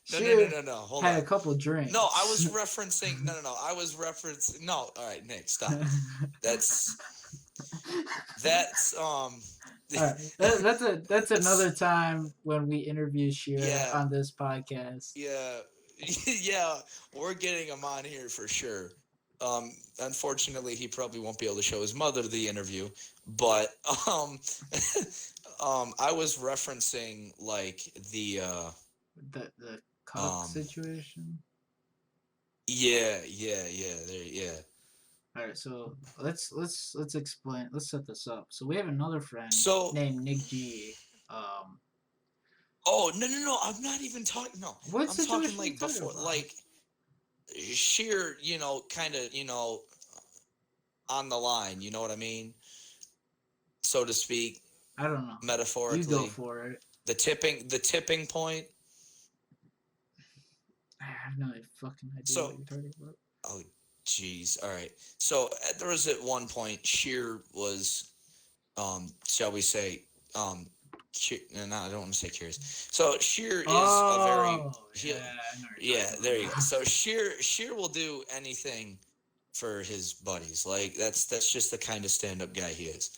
Sheer Hold had on. a couple drinks. No, I was referencing. No. I was referencing. No. All right, Nick, stop. That's. All right. That's another time when we interview Sheer on this podcast. Yeah, we're getting him on here for sure. Unfortunately, he probably won't be able to show his mother the interview, but I was referencing like the cock situation. Yeah. All right, so let's explain. Let's set this up. So we have another friend named Nick G. Oh no! I'm not even talking. No, what I'm talking like before, like Sheer, kind of, on the line. You know what I mean, so to speak. I don't know. Metaphorically, you go for it. The tipping point. I have no fucking idea what you're talking about. Oh, jeez. All right. So there was at one point Sheer was, shall we say, no, I don't want to say curious. So Sheer is a very there you go. So Sheer will do anything for his buddies. Like that's just the kind of stand-up guy he is.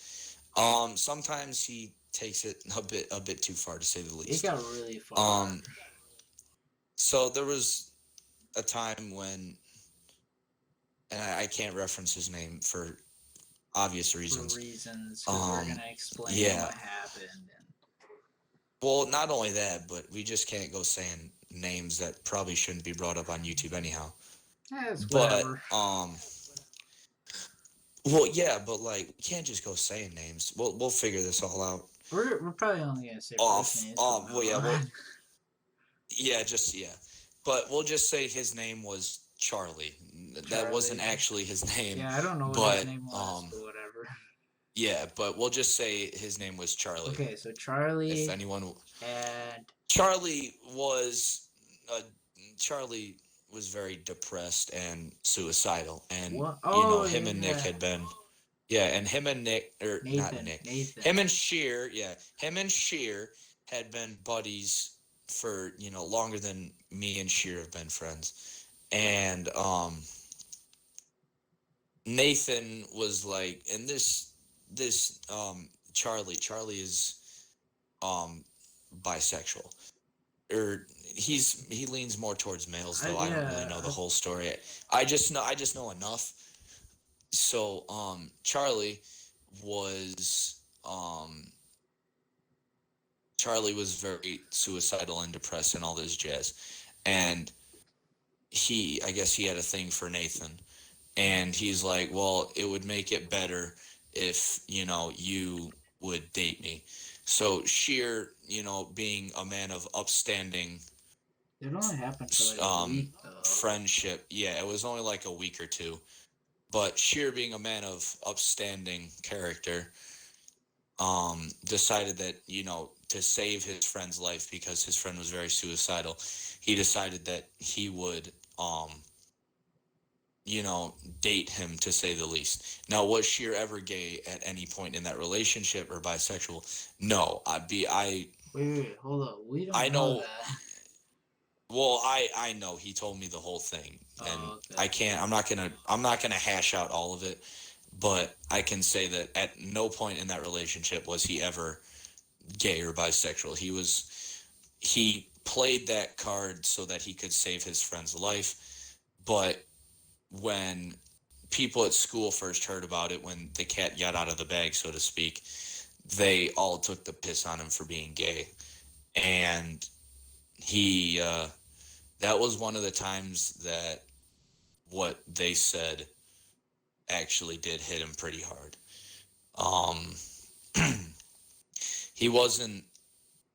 Sometimes he takes it a bit too far, to say the least. It got really far. So there was a time when, and I can't reference his name for obvious reasons. We're gonna explain what happened. Well, not only that, but we just can't go saying names that probably shouldn't be brought up on YouTube anyhow. It's But whatever. well, yeah, but like we can't just go saying names. We'll figure this all out. We're probably only gonna say first Off. names from Well, yeah. now Well, on. yeah. Just yeah. But we'll just say his name was Charlie. That wasn't Charlie. actually his name. Yeah, I don't know what his But name was, but whatever. yeah. But we'll just say his name was Charlie. Okay, so If Charlie anyone, and Charlie was, uh, Charlie was very depressed and suicidal, and what? you know Oh him and Nick yeah, had been, yeah, and him and Nick or not Nathan. Nick, Nathan. him and Sheer, yeah, him and Sheer had been buddies for longer than me and Sheer have been friends, and Nathan was like, and this Charlie is bisexual, or he leans more towards males, though I don't really know the whole story. I just know enough. So Charlie was very suicidal and depressed and all this jazz, and I guess he had a thing for Nathan, and he's like, well, it would make it better if you would date me. So Sheer, being a man of upstanding It only happened for like a week though. friendship, yeah, it was only like a week or two, but Sheer, being a man of upstanding character, decided that to save his friend's life, because his friend was very suicidal, he decided that he would date him, to say the least. Now, was Sheer ever gay at any point in that relationship, or bisexual? No. Wait, hold up. We don't I know know. that. Well, I know he told me the whole thing, and okay. I can't. I'm not gonna hash out all of it, but I can say that at no point in that relationship was he ever gay or bisexual. He played that card so that he could save his friend's life, but when people at school first heard about it, when the cat got out of the bag, so to speak, they all took the piss on him for being gay, and he that was one of the times that what they said actually did hit him pretty hard.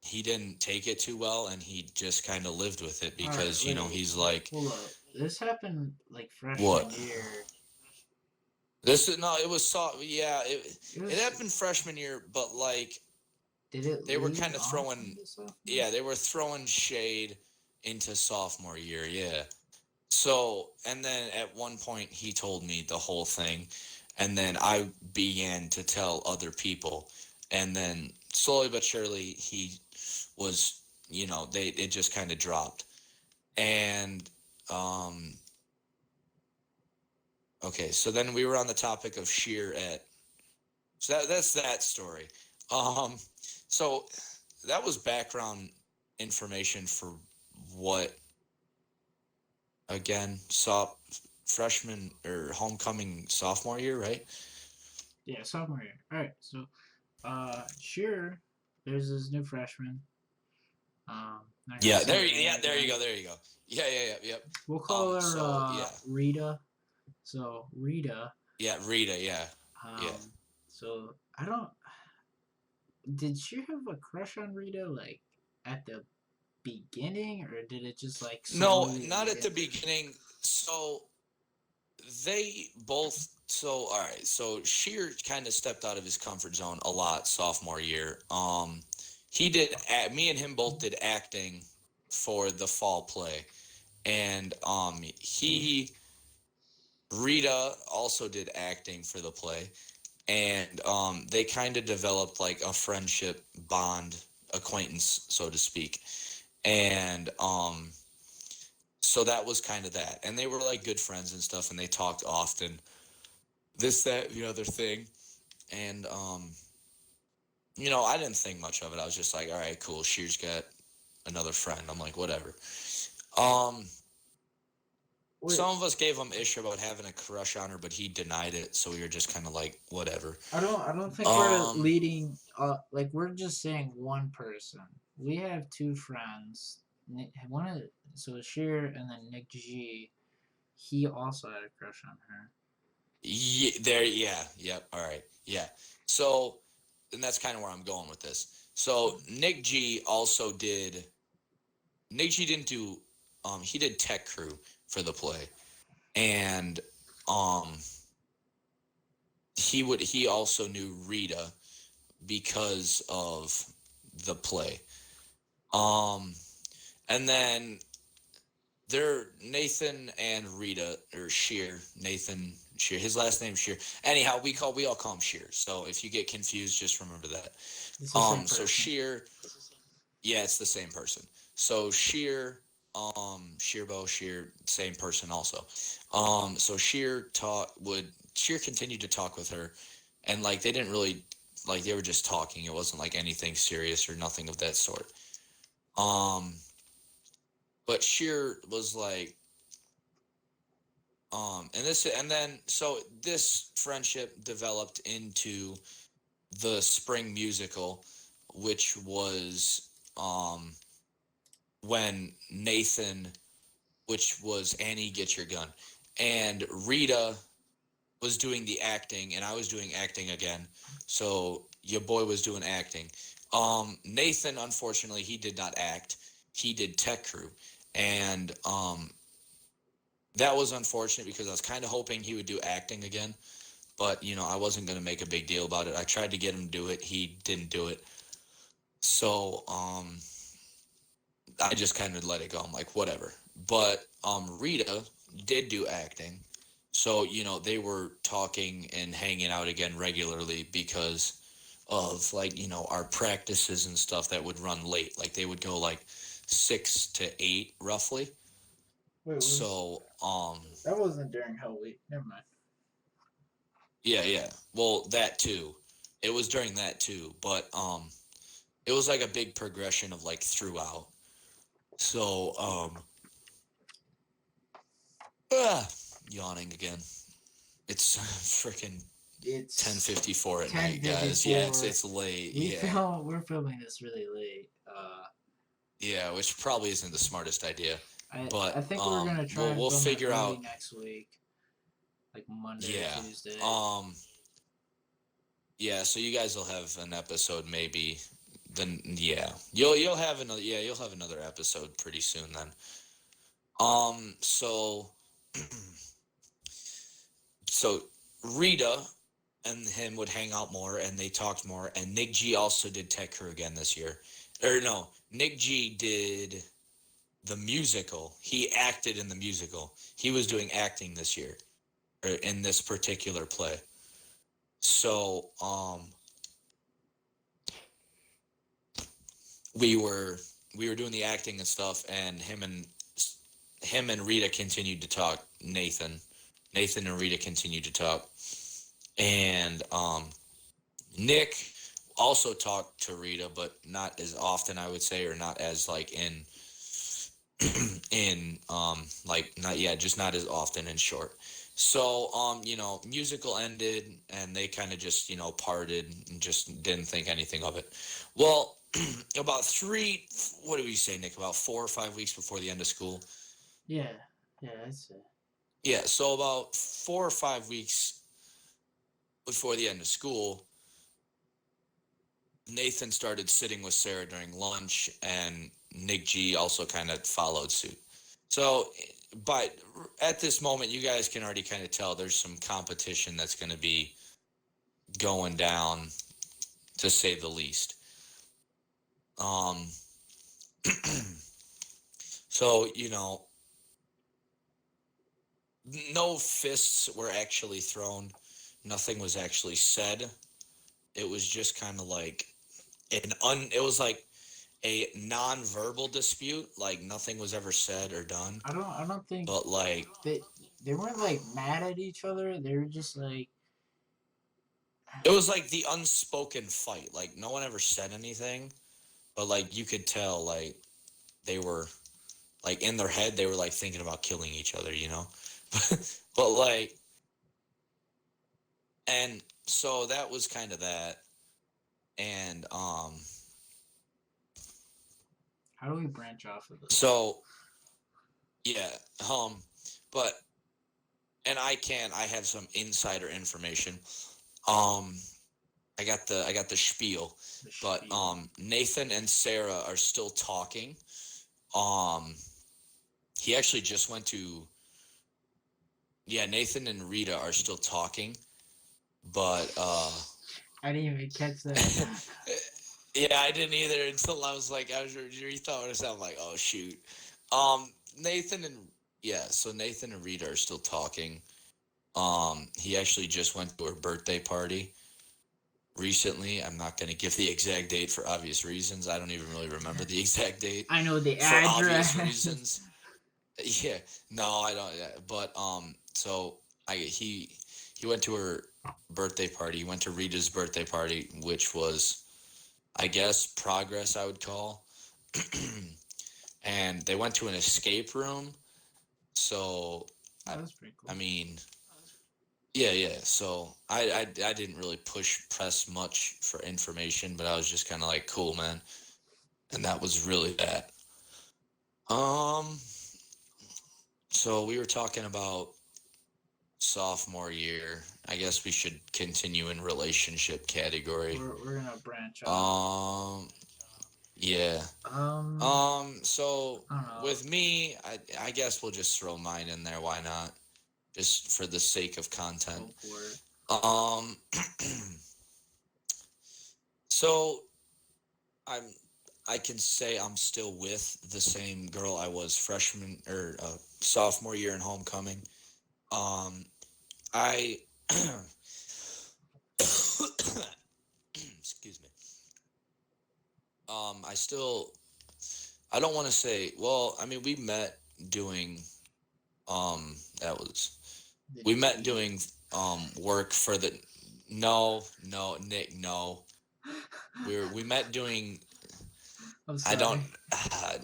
He didn't take it too well, and he just kind of lived with it, because he's like, hold up. This happened like freshman what? year. It was yeah, it happened freshman year, but like they were kind of throwing, yeah, they were throwing shade into sophomore year, yeah. So, and then at one point he told me the whole thing, and then I began to tell other people, and then slowly but surely he was, it just kind of dropped. And okay, so then we were on the topic of Sheer at, so that's that story. So that was background information for what, again, freshman or homecoming sophomore year, right? Yeah, sophomore year. All right, so sure, there's this new freshman. Yeah, there you go. Yeah, yep. We'll call her Rita. So Rita. Yeah, Rita. Yeah. Yeah. So I don't. Did she have a crush on Rita like at the beginning, or did it just like no, not at the beginning? So they both. So all right. So Sheer kind of stepped out of his comfort zone a lot sophomore year. He did. Me and him both did acting for the fall play, and Rita also did acting for the play, and they kind of developed like a friendship bond, acquaintance, so to speak, and so that was kind of that, and they were like good friends and stuff, and they talked often, this, that, the other thing, and I didn't think much of it. I was just like, all right, cool, Sheer's got another friend. I'm like, whatever. Some of us gave him issue about having a crush on her, but he denied it, so we were just kind of like, whatever. I don't think we're leading. Like, we're just saying one person. We have two friends so Sheer and then Nick G, he also had a crush on her. Yeah, there, yeah, yep, all right, yeah. So, and that's kind of where I'm going with this. So Nick G didn't do, he did tech crew for the play, and um, he also knew Rita because of the play. Um, and then they're Nathan and Rita or Sheer. Nathan Sheer. His last name's Sheer. Anyhow, we all call him Sheer. So if you get confused, just remember that. It's the same So person. Sheer, yeah, it's the same person. So Sheer, Sheerbo, Sheer, same person also. So Sheer continued to talk with her, and like they didn't really like they were just talking. It wasn't like anything serious or nothing of that sort. Um, but Sheer was like, and then so this friendship developed into the spring musical, which was when Nathan, which was Annie Get Your Gun, and Rita was doing the acting and I was doing acting again. So your boy was doing acting. Nathan, unfortunately, he did not act. He did tech crew. And that was unfortunate because I was kind of hoping he would do acting again. But, I wasn't going to make a big deal about it. I tried to get him to do it. He didn't do it. So I just kind of let it go. I'm like, whatever. But Rita did do acting. So, they were talking and hanging out again regularly because of like, our practices and stuff that would run late. Like they would go like 6 to 8 roughly. Wait, So, that wasn't during Hell Week. Never mind. yeah. Well, that too. It was during that too, but it was like a big progression of like throughout. So, ah, yawning again. It's freaking It's 10:54 at night, guys. Yeah, it's late. We're filming this really late. Yeah, which probably isn't the smartest idea. I But think we're gonna try and we'll film it figure early out. next week, like Monday Yeah. or Tuesday. Yeah, so you guys will have an episode maybe then yeah. You'll have another episode pretty soon then. So so Rita and him would hang out more and they talked more and Nick G also did Tech Crew again this year. Or no, Nick G did the musical. He acted in the musical. He was doing acting this year or in this particular play. So, we were doing the acting and stuff and him and Rita continued to talk. Nathan and Rita continued to talk. And Nick also talked to Rita, but not as often, I would say, or not as like in like not just not as often, in short. So musical ended and they kind of just parted and just didn't think anything of it. Well, about what do we say, Nick, about 4 or 5 weeks before the end of school. Yeah, that's it. Yeah, so about 4 or 5 weeks before the end of school, Nathan started sitting with Sarah during lunch, and Nick G also kind of followed suit. So, but at this moment, you guys can already kind of tell there's some competition that's going to be going down, to say the least. Um, so, no fists were actually thrown. Nothing was actually said. It was just kind of like it was like a non-verbal dispute. Like nothing was ever said or done. I don't think But like they weren't like mad at each other. They were just like it was like the unspoken fight. Like no one ever said anything, but like you could tell like they were like in their head they were like thinking about killing each other, but like and so that was kind of that. And How do we branch off of this? So yeah, but and I have some insider information. Um, I got the spiel, The but spiel. Nathan and Sarah are still talking. Um, he actually just went to yeah, Nathan and Rita are still talking, but I didn't even catch that. yeah, I didn't either until I was like, I was rethought it. I'm like, oh shoot. Nathan and yeah, so Nathan and Rita are still talking. He actually just went to her birthday party recently. I'm not going to give the exact date for obvious reasons. I don't even really remember the exact date I know the for obvious address. reasons. Yeah, no, I don't. Yeah, but so he went to her birthday party. He went to Rita's birthday party, which was, I guess, progress. I would call. And they went to an escape room. So, Oh, that's pretty cool. I mean, yeah. So I didn't really press much for information, but I was just kind of like, cool, man. And that was really that. Um, so we were talking about sophomore year. I guess we should continue in relationship category. We're gonna branch off. Um, yeah. So I don't know. with me, I guess we'll just throw mine in there. Why not? Just for the sake of content. Go for it. Um, so I'm I can say I'm still with the same girl I was freshman or sophomore year in homecoming. Um, I excuse me. I still I don't want to say. Well, I mean, we met doing that was we met doing work for the no Nick no we met doing I'm I sorry. don't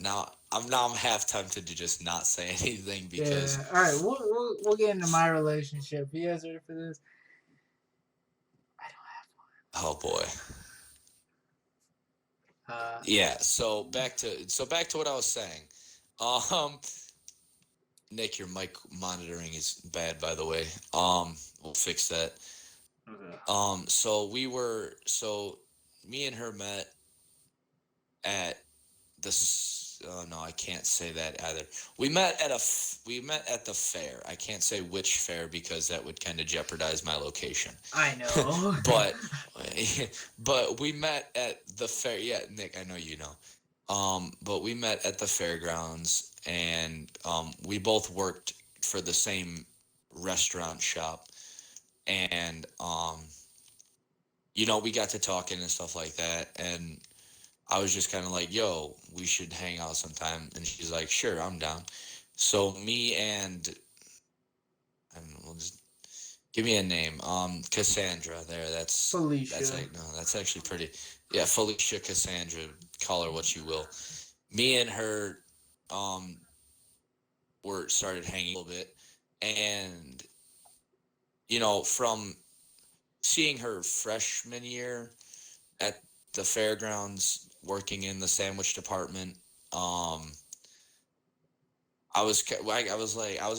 now I'm half tempted to just not say anything because Yeah. All right. We'll get into my relationship. You guys ready for this? I oh boy. don't have one. Yeah, so back to what I was saying. Um Nick, your mic monitoring is bad by the way. We'll fix that. Okay. So me and her met at oh no, I can't say that either. We met at the fair. I can't say which fair because that would kind of jeopardize my location. I know. But but we met at the fair. Yeah, Nick, I know you know. But we met at the fairgrounds and we both worked for the same restaurant shop and we got to talking and stuff like that and I was just kind of like, yo, we should hang out sometime. And she's like, sure, I'm down. So me and we'll just give me a name. Cassandra there. Felicia. That's actually pretty. Yeah, Felicia Cassandra, call her what you will. Me and her were started hanging a little bit. And from seeing her freshman year at the fairgrounds working in the sandwich department, I was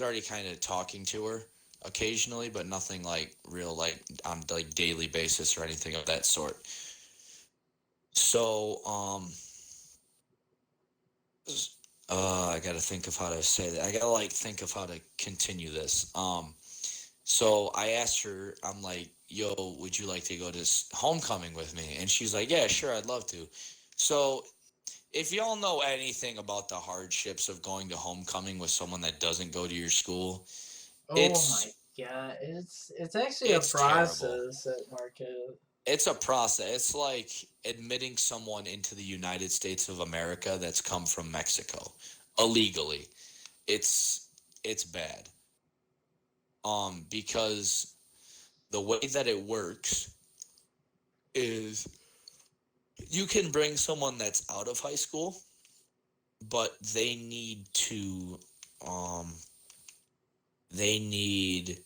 already kind of talking to her occasionally, but nothing like real like on like daily basis or anything of that sort. So I gotta think of how to say that. I gotta like think of how to continue this. So I asked her, I'm like, yo, would you like to go to homecoming with me? And she's like, yeah, sure, I'd love to. So if y'all know anything about the hardships of going to homecoming with someone that doesn't go to your school, Oh it's my god, it's actually a it's terrible. process at Marquette. It's a process. It's like admitting someone into the United States of America that's come from Mexico illegally. It's bad. Because the way that it works is you can bring someone that's out of high school, but um they need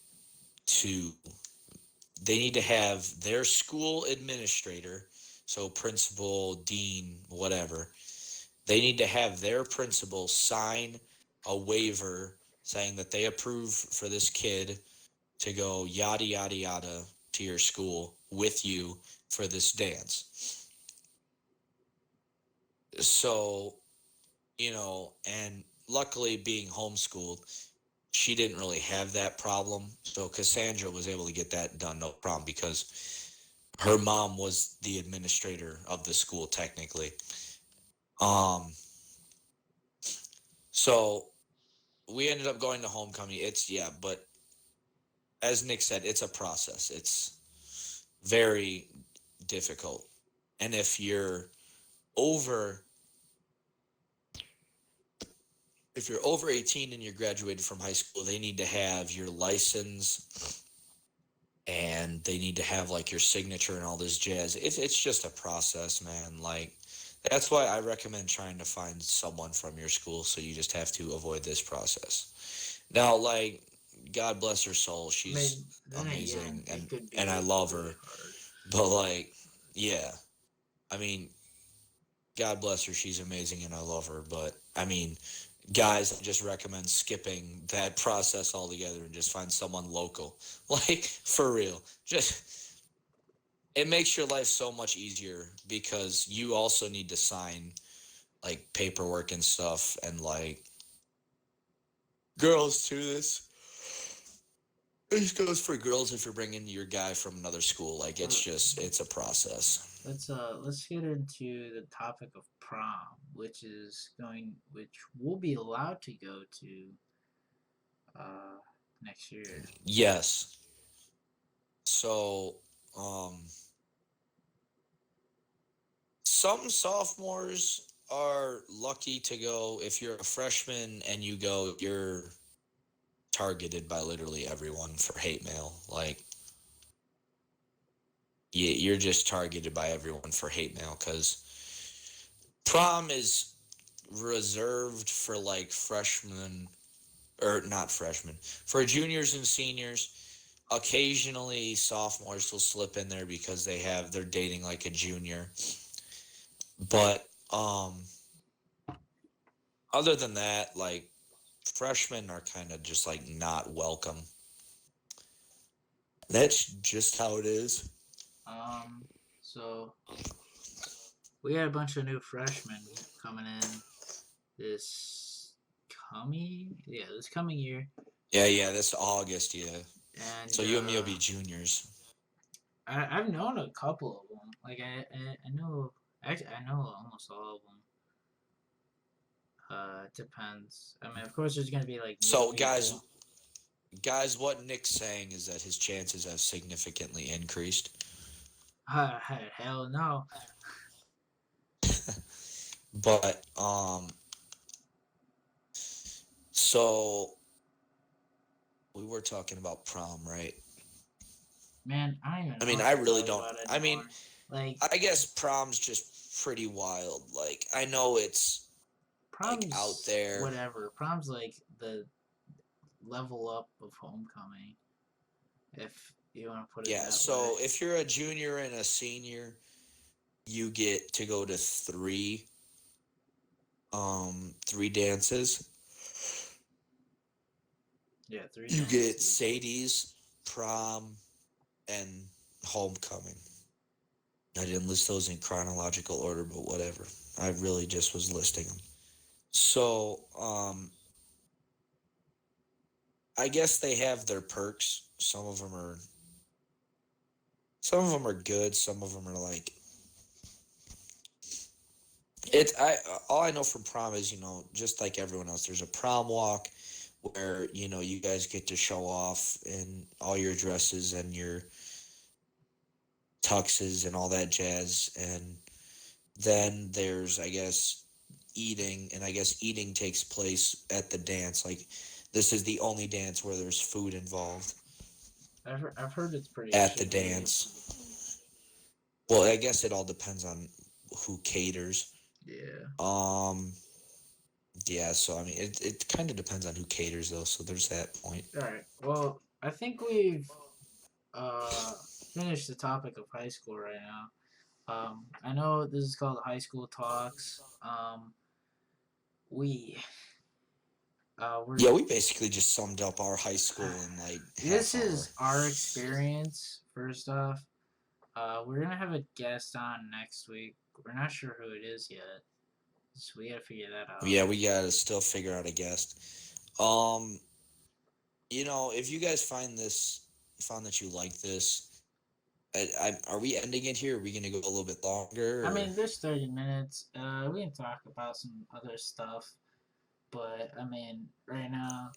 to have their school administrator, so principal, dean, whatever, they need to have their principal sign a waiver saying that they approve for this kid to go yada yada yada to your school with you for this dance. So, and luckily being homeschooled, she didn't really have that problem. So Cassandra was able to get that done no problem because her mom was the administrator of the school technically. Um, so we ended up going to homecoming. But as Nick said, it's a process. It's very difficult. And over if you're over 18 and you're graduated from high school, they need to have your license and they need to have like your signature and all this jazz. It's just a process, man. Like that's why I recommend trying to find someone from your school so you just have to avoid this process. Now, like God bless her soul, I she's mean, then amazing again, it could be and I love really her. hard. But like, yeah. I mean, God bless her, she's amazing and I love her, but I mean, guys, I just recommend skipping that process altogether and just find someone local. Like for real. Just it makes your life so much easier because you also need to sign like paperwork and stuff and like girls too this goes for girls if you're bringing your guy from another school. Like Well, it's a process. let's get into the topic of prom, which we'll be allowed to go to uh next year. Yes. So um some sophomores are lucky to go. If you're a freshman and you go, you're targeted by literally everyone for hate mail. Like, you're just targeted by everyone for hate mail because prom is reserved for like freshmen or not freshmen, for juniors and seniors. Occasionally, sophomores will slip in there because they're dating like a junior. But other than that, like freshmen are kind of just like not welcome. That's just how it is. Um, so we had a bunch of new freshmen coming in this this coming year, Yeah, this August, yeah. and So you and me will be juniors. I've known a couple of them. Like I know actually I know almost all of them. It depends. I mean, of course, there's gonna be like new So people. guys, what Nick's saying is that his chances have significantly increased. Hell no. But so we were talking about prom, right? Man, I don't even I know mean, what I to really talk don't. about I mean, anymore. Like, I guess prom's just pretty wild. Like, I know it's like out prom's there. whatever. Prom's like the level up of homecoming, if you want to put it Yeah, that way. so if you're a junior and a senior, you get to go to three dances. Yeah, three You get dances. Sadie's, prom, and homecoming. I didn't list those in chronological order, but whatever. I really just was listing them. So, I guess they have their perks. Some of them are good. Some of them are like it's. I all I know from prom is just like everyone else. There's a prom walk where you guys get to show off in all your dresses and your tuxes and all that jazz, and then there's I guess eating, and I guess eating takes place at the dance. Like this is the only dance where there's food involved I've heard it's pretty at the shitty. dance. Well, I guess it all depends on who caters. Yeah. Um, yeah, so I mean, it kind of depends on who caters though. So there's that point. All right. Well, I think we've uh finished the topic of high school right now. I know this is called High School Talks. we we're Yeah, we basically just summed up our high school in like this half is hour. our experience. First off, we're gonna have a guest on next week. We're not sure who it is yet, so we gotta figure that out. Yeah, we gotta still figure out a guest. Um, if you guys found that you like this, are we ending it here? Are we gonna go a little bit longer? I Or? mean, there's 30 minutes. We can talk about some other stuff, but I mean, right now,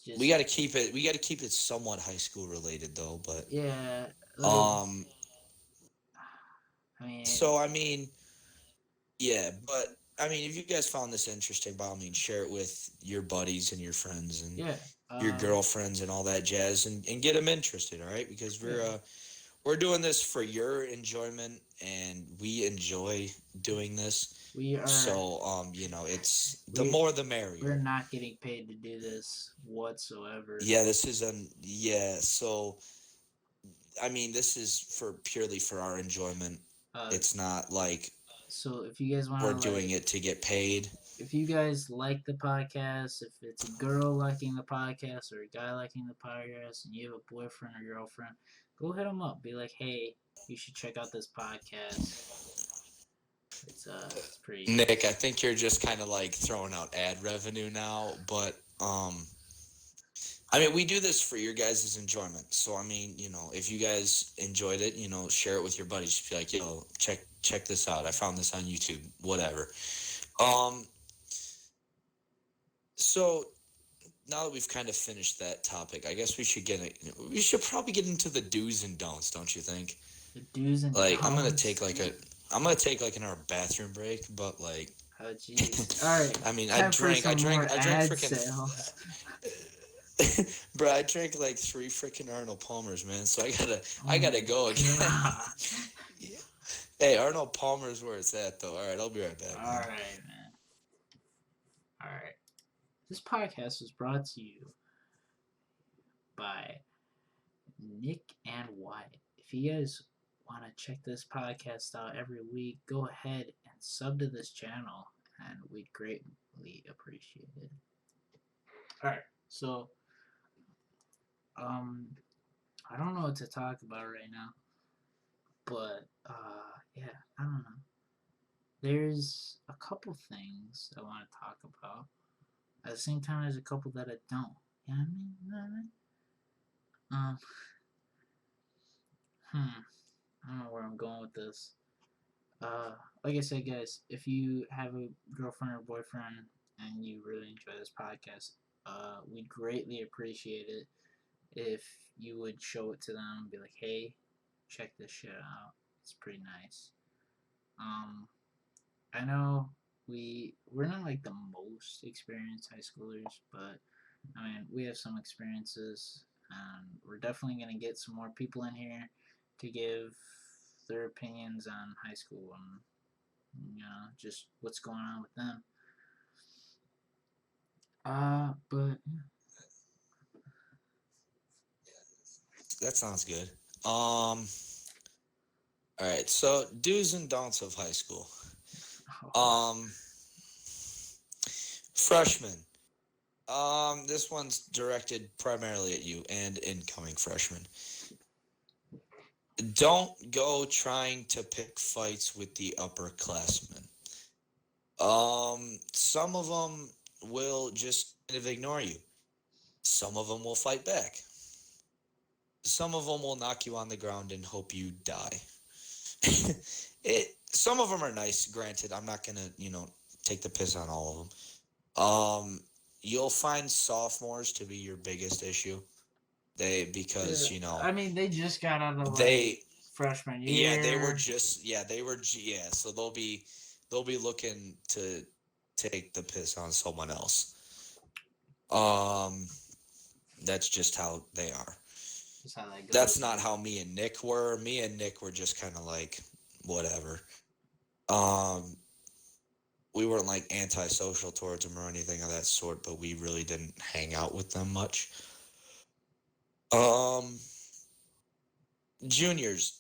We just got to keep it. We got to keep it somewhat high school related, though. But yeah, like um, I mean, so I mean, yeah, but I mean, if you guys found this interesting, by all means, share it with your buddies and your friends and yeah, your girlfriends and all that jazz, and get them interested. All right, because yeah. we're doing this for your enjoyment, and we enjoy doing this. We are So it's the we more the we're merrier. not getting paid to do this whatsoever. Yeah, this is yeah. So I mean, this is for purely for our enjoyment. Uh, It's not like so if you guys want we're to doing like, it to get paid. if you guys like the podcast, if it's a girl liking the podcast or a guy liking the podcast, and you have a boyfriend or girlfriend, go hit them up. Be like, hey, you should check out this podcast. It's pretty. Nick, I think you're just kind of like throwing out ad revenue now, but I mean, we do this for your guys' enjoyment. So I mean, if you guys enjoyed it, share it with your buddies. Just be like, yo, check this out. I found this on YouTube. Whatever. Um, so now that we've kind of finished that topic, I guess we should we should probably get into the do's and don'ts, don't you think? The do's and Like I'm gonna don'ts. take like an hour bathroom break, but like Oh jeez. All right. I mean Time for some more I drank ad freaking sales. bro, I drank like 3 freaking Arnold Palmers, man. So I Oh gotta my go again. God. Yeah. Hey, Arnold Palmer's where it's at though. All right, I'll be right back. All right, man. All right. This podcast was brought to you by Nick and Wyatt. If you guys want to check this podcast out every week, go ahead and sub to this channel, and we'd greatly appreciate it. All right, so I don't know what to talk about right now, but yeah, I don't know. There's a couple things I want to talk about. At the same time, there's a couple that I don't. You know what I mean? You know what I mean? I don't know where I'm going with this. Like I said, guys, if you have a girlfriend or boyfriend and you really enjoy this podcast, we'd greatly appreciate it if you would show it to them and be like, hey, check this shit out. It's pretty nice. I know we're not like the most experienced high schoolers, but I mean we have some experiences, and we're definitely gonna get some more people in here to give their opinions on high school and just what's going on with them. But That sounds good. All right. So do's and don'ts of high school. Freshman. This one's directed primarily at you and incoming freshmen. Don't go trying to pick fights with the upperclassmen. Some of them will just kind of ignore you. Some of them will fight back. Some of them will knock you on the ground and hope you die. Some of them are nice. Granted, I'm not gonna take the piss on all of them. You'll find sophomores to be your biggest issue. Because I mean, they just got out of they freshman year. they were so they'll be looking to take the piss on someone else. That's just how they are. That's how that goes. That's not how me and Nick were. Me and Nick were just kind of like whatever. We weren't like antisocial towards them or anything of that sort, but we really didn't hang out with them much. Juniors,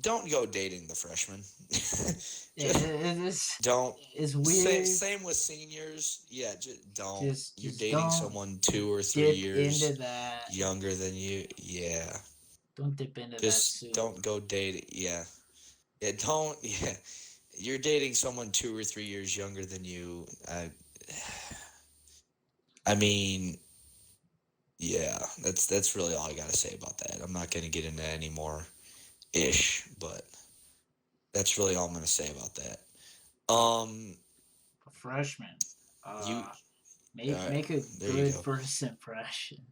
don't go dating the freshmen. It's Don't. it's weird. Same with seniors. Yeah, just don't. You're Just dating don't someone 2 or 3 dip into years that. younger than you. Yeah, Don't dip into that just soup. don't go dating. Yeah, yeah, don't. Yeah, you're dating someone 2 or 3 years younger than you. I mean, yeah, that's really all I gotta say about that. I'm not gonna get into any more but that's really all I'm gonna say about that. Um, A freshman. you, Make a there you good go. first impression.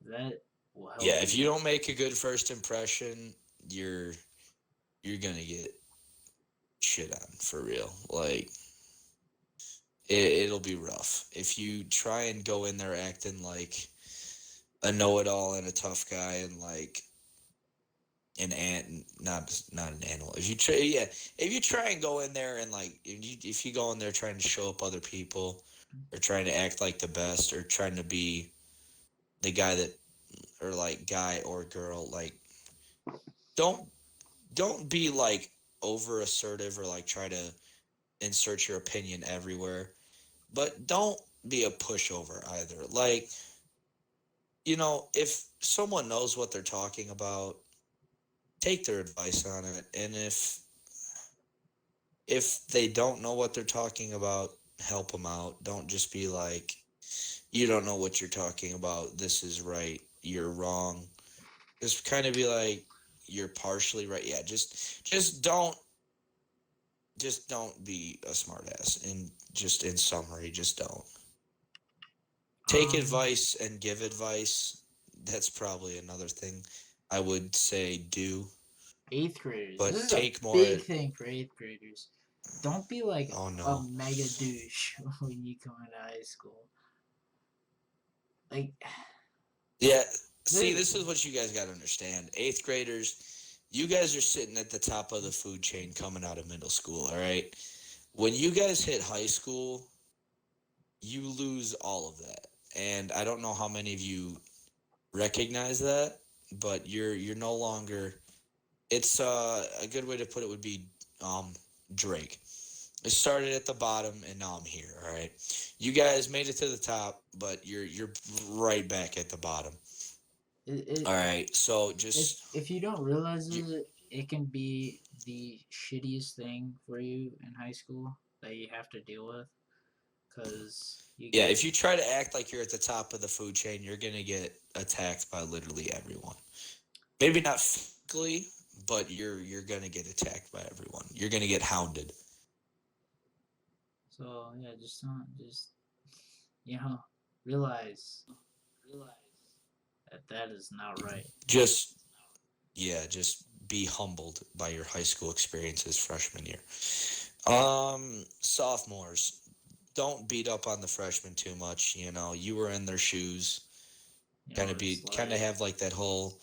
That will help Yeah, if you. you don't make a good first impression, you're you're gonna get shit on for real. Like it'll be rough if you try and go in there acting like a know-it-all and a tough guy and like an ant, not an animal. If you try, yeah, if you try and go in there and like if you go in there trying to show up other people or trying to act like the best or trying to be the guy that or like guy or girl like don't don't be like over assertive or like try to insert your opinion everywhere, but don't be a pushover either. Like, if someone knows what they're talking about, take their advice on it. And if they don't know what they're talking about, help them out. Don't just be like, you don't know what you're talking about. This is right. You're wrong. Just kind of be like, you're partially right. Yeah, just don't be a smartass. And just in summary, just don't. Take Um, advice and give advice. That's probably another thing I would say do. eighth graders. This But is a take more. big thing for eighth graders. Don't be like Oh a no. mega douche when you come into high school. Like, Yeah. See, this, this is what you guys got to understand. Eighth graders, you guys are sitting at the top of the food chain coming out of middle school. All right. When you guys hit high school, you lose all of that. And I don't know how many of you recognize that, but you're no longer. It's a good way to put it would be um, Drake. It started at the bottom and now I'm here. All right, you guys made it to the top, but you're right back at the bottom. it, All right, so if you don't realize you, it, it can be the shittiest thing for you in high school that you have to deal with because you yeah, get if you try to act like you're at the top of the food chain, you're gonna get attacked by literally everyone. Maybe not physically, but you're gonna get attacked by everyone. You're gonna get hounded. so yeah. Just don't just you know realize that that is not right. Just yeah, just be humbled by your high school experiences freshman year. Sophomores, don't beat up on the freshmen too much. You were in their shoes. You know Kind of what be, it's kind of like. have like that whole,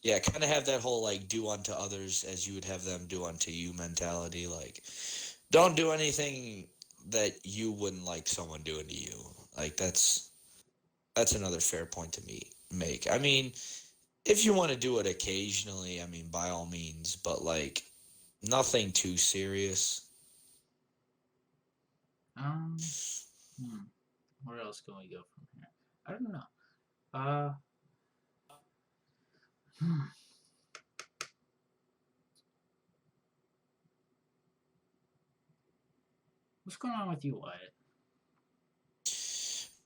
yeah, kind of have that whole like do unto others as you would have them do unto you mentality. Like, don't do anything that you wouldn't like someone doing to you. Like that's another fair point to make. I mean, if you want to do it occasionally, I mean, by all means, but like nothing too serious. Um, hmm, where else can we go from here? I don't know. Uh, hmm, what's going on with you, Wyatt?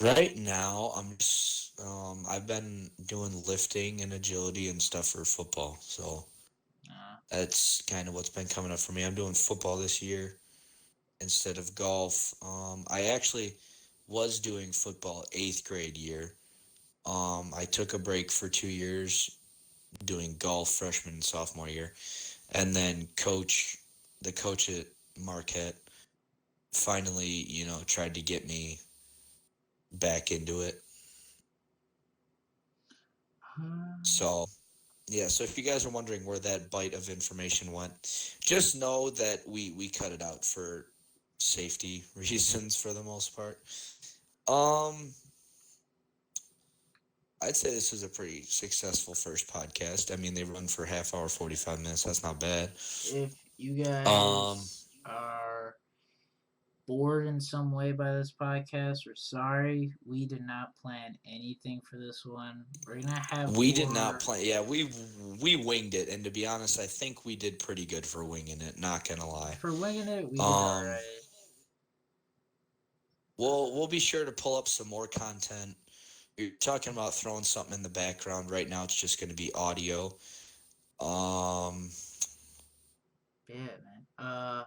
Right now, I've been doing lifting and agility and stuff for football. So Uh, that's kind of what's been coming up for me. I'm doing football this year instead of golf. I actually was doing football eighth grade year. I took a break for 2 years doing golf freshman and sophomore year. And then the coach at Marquette finally, tried to get me back into it. uh, So yeah, so if you guys are wondering where that bite of information went, just know that we cut it out for safety reasons for the most part. Um, I'd say this is a pretty successful first podcast. I mean, they run for half hour, 45 minutes. That's not bad. If you Um, guys are bored in some way by this podcast, we're sorry. We did not plan anything for this one. We're gonna have we did not more. plan. Yeah, we winged it, and to be honest, I think we did pretty good for winging it. Not gonna lie. For winging it, we did Um, alright. we'll be sure to pull up some more content. You're talking about throwing something in the background. Right now, it's just going to be audio. Yeah, man.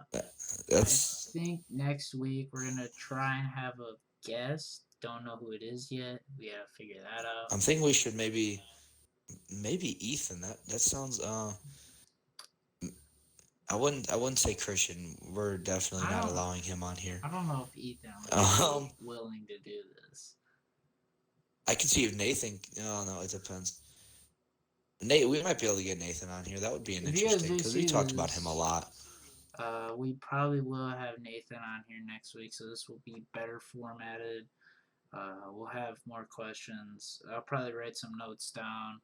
That's I think next week we're gonna try and have a guest. Don't know who it is yet. We gotta figure that out. I'm thinking we should maybe Ethan. That sounds I wouldn't say Christian. We're definitely I not don't- allowing him on here. I don't know if Ethan Um, would be willing to do this. I can see if Nathan. Oh no, it depends. Nate, we might be able to get Nathan on here. That would be an If you guys interesting do because we see talked about this- him a lot. We probably will have Nathan on here next week, so this will be better formatted. We'll have more questions. I'll probably write some notes down.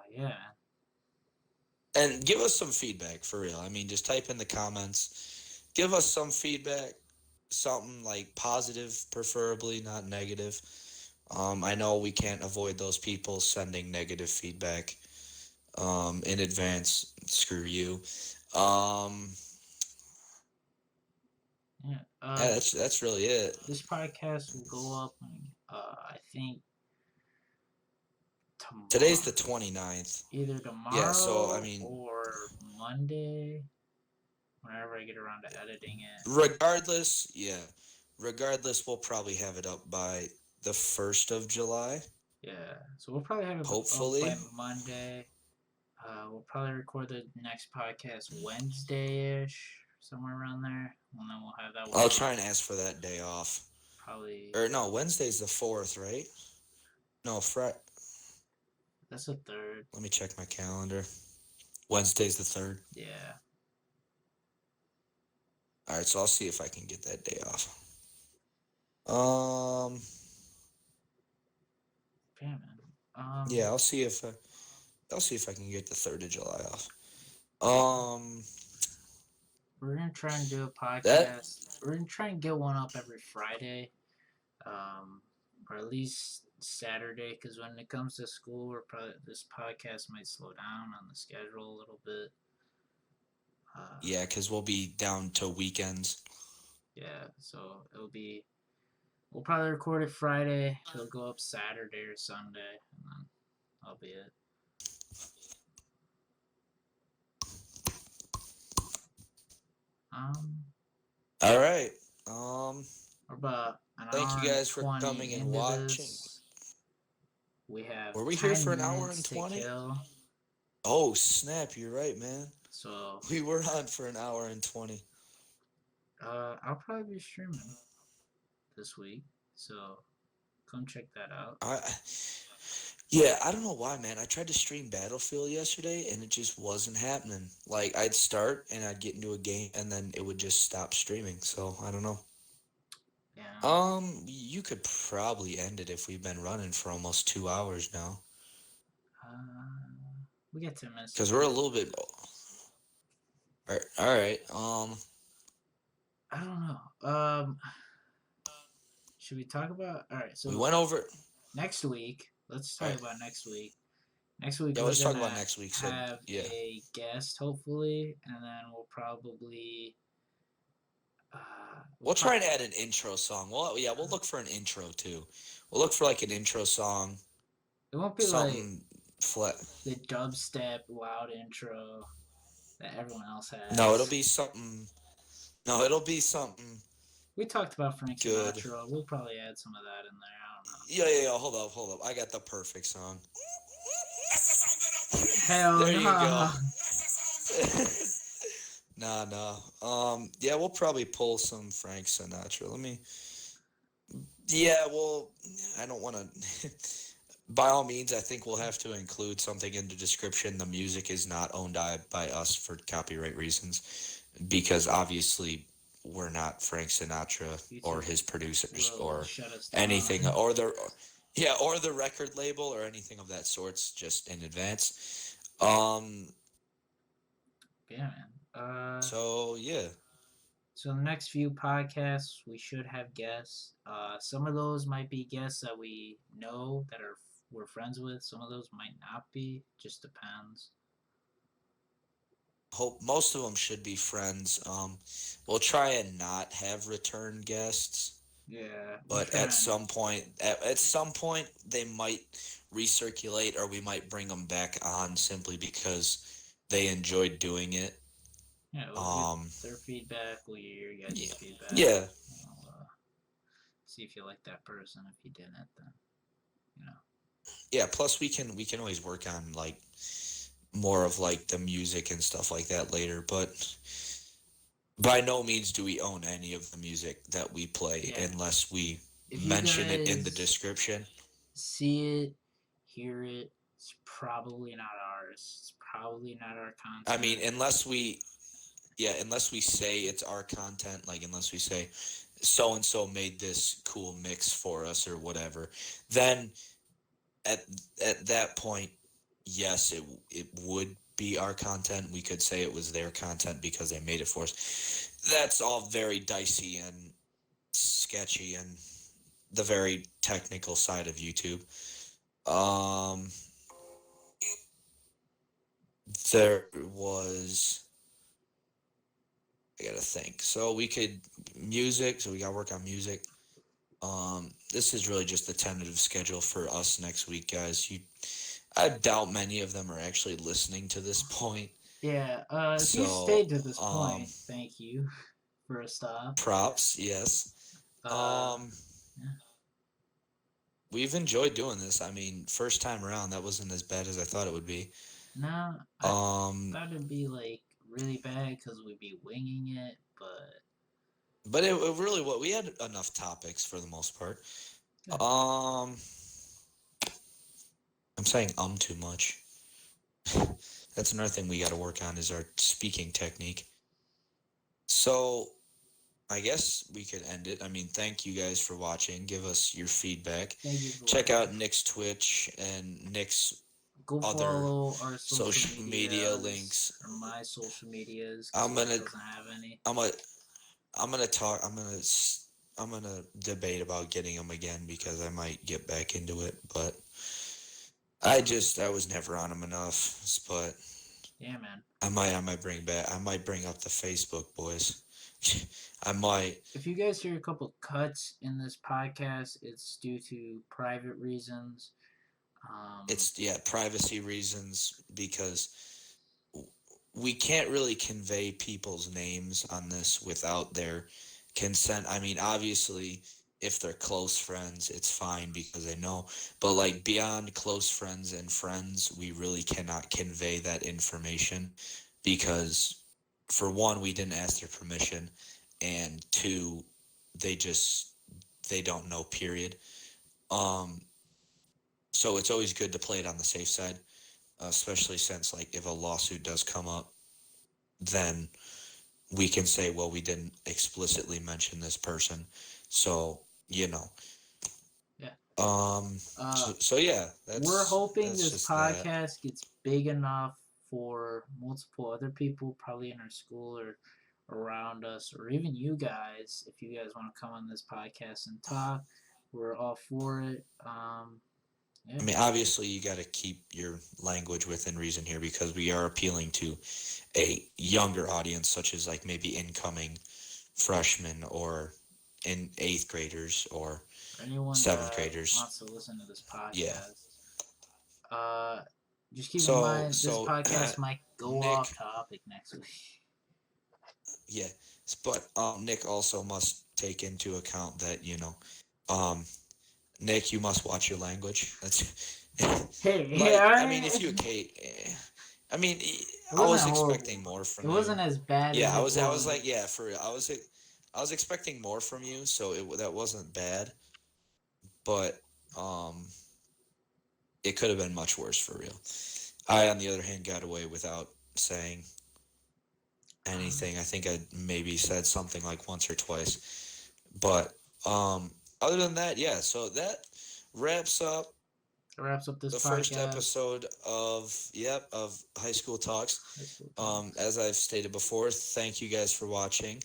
Yeah. And give us some feedback for real. I mean, just type in the comments. Give us some feedback, something like positive, preferably, not negative. I know we can't avoid those people sending negative feedback in advance. Screw you. Yeah. Yeah, that's really it. This podcast will go up, I think, tomorrow. Today's the 29th. Either tomorrow Yeah, so, I mean- or Monday, whenever I get around to editing it. Regardless, we'll probably have it up by the 1st of July. Yeah, so we'll probably have it Hopefully. up by Monday. We'll probably record the next podcast Wednesday-ish, somewhere around there, and then we'll have that one. I'll try and ask for that day off. Probably. Or no, Wednesday's the 4th, right? No, That's the 3rd. let me check my calendar. Wednesday's the 3rd. Yeah. All right, so I'll see if I can get that day off. Yeah, man. Yeah, I'll see if I can get the 3rd of July off. We're gonna try and do a podcast. We're gonna try and get one up every Friday, or at least Saturday. Because when it comes to school, this podcast might slow down on the schedule a little bit. Yeah, because we'll be down to weekends. Yeah, so we'll probably record it Friday. It'll go up Saturday or Sunday, and then that'll be it. All right. We're about an Thank hour you guys for 20 coming and into watching. this. We have. Were we here 10 for an hour minutes and to 20? kill, Oh, snap, you're right, man. so We were on for an hour and 20. I'll probably be streaming this week, so come check that out. Yeah, I don't know why, man. I tried to stream Battlefield yesterday, and it just wasn't happening. Like, I'd start, and I'd get into a game, and then it would just stop streaming. So, I don't know. Yeah. You could probably end it if we've been running for almost 2 hours now. We got 10 minutes. Because we're a little bit... All right. I don't know. Should we talk about? All right. So We went over... next week. Let's talk Alright. about next week. Next week, Yeah, we're let's talk gonna about next week. So, have yeah. a guest, hopefully, and then we'll probably. We'll try and add an intro song. We'll look for an intro, too. We'll look for, like, an intro song. It won't be Something flat. like the dubstep loud intro that everyone else has. No, it'll be something... We talked about Frank good. Sinatra. We'll probably add some of that in there. I don't know. Yeah. Hold up. I got the perfect song. Hell There you nah. go. No. Yeah, we'll probably pull some Frank Sinatra. Yeah, well, I don't want to... By all means, I think we'll have to include something in the description. The music is not owned by us for copyright reasons, because obviously we're not Frank Sinatra or his producers Will or shut us down. anything, Yeah, or the record label or anything of that sorts, just in advance. Um, Yeah, man. so yeah. So the next few podcasts we should have guests. Some of those might be guests that we know that are we're friends with. Some of those might not be. Just depends. Hope most of them should be friends. We'll try and not have return guests, Yeah, we'll but try and at some point they might recirculate, or we might bring them back on simply because they enjoyed doing it. yeah, we'll get Um, their feedback. We'll get your guys' yeah, feedback. yeah, We'll see if you like that person. If you didn't, then you know. yeah. Plus, we can always work on like more of like the music and stuff like that later, but by no means do we own any of the music that we play Yeah, unless we if you mention it in the guys description. see it, hear it, it's probably not ours. It's probably not our I mean, content. unless we say it's our content, like unless we say so and so made this cool mix for us or whatever, then at at that point, yes, it would be our content. We could say it was their content because they made it for us. That's all very dicey and sketchy and the very technical side of YouTube. Um, there was I gotta think. So we could music. So we gotta work on music. This is really just the tentative schedule for us next week, guys. I doubt many of them are actually listening to this point. Yeah, if you So, stayed to this point, thank you for a stop. props, yes. Uh, Um, yeah. we've enjoyed doing this. I mean, first time around, that wasn't as bad as I thought it would be. No, I Um, thought it'd be like really bad because we'd be winging it, but but it really what we had enough topics for the most part. yeah. Um, I'm saying too much. That's another thing we got to work on is our speaking technique. So I guess we could end it. I mean, thank you guys for watching. Give us your feedback. Thank you for Check watching. out Nick's Twitch and Nick's Go other follow our social social media medias links. or my social medias because I'm Wes gonna, doesn't have any. I'm gonna, I'm gonna talk. I'm gonna debate about getting them again because I might get back into it. But I was never on them enough. But Yeah, man. I might I might bring up the Facebook boys. I might. If you guys hear a couple cuts in this podcast, it's due to private reasons. It's privacy reasons because we can't really convey people's names on this without their consent. I mean, obviously, if they're close friends, it's fine because they know. But like beyond close friends and friends, we really cannot convey that information because, for one, we didn't ask their permission, and two, they just they don't know. Period. Um, so it's always good to play it on the safe side, especially since like if a lawsuit does come up, then we can say, well, we didn't explicitly mention this person, so you know. Yeah. So yeah, We're hoping that's this just that. podcast gets big enough for multiple other people, probably in our school or around us, or even you guys. If you guys want to come on this podcast and talk, we're all for it. Yeah. I mean, obviously, you got to keep your language within reason here because we are appealing to a younger audience, such as like maybe incoming freshmen or in eighth graders or Anyone seventh that graders. wants to listen to this Yeah. podcast, uh, just keep in So mind this so podcast might go Nick, off topic next week. yeah, but Nick also must take into account that um, Nick, you must watch your language. That's Hey, like, I yeah, mean, if you okay, I mean, it I wasn't was horrible. expecting more It from you. wasn't as bad Yeah, as it I was was. like, yeah, for I was expecting more from you, so that wasn't bad, but um, it could have been much worse for real. I, on the other hand, got away without saying anything. I think I maybe said something like once or twice, but other than that, yeah. So that wraps up That wraps up this the podcast. first episode of High School Talks. High School Talks. As I've stated before, thank you guys for watching.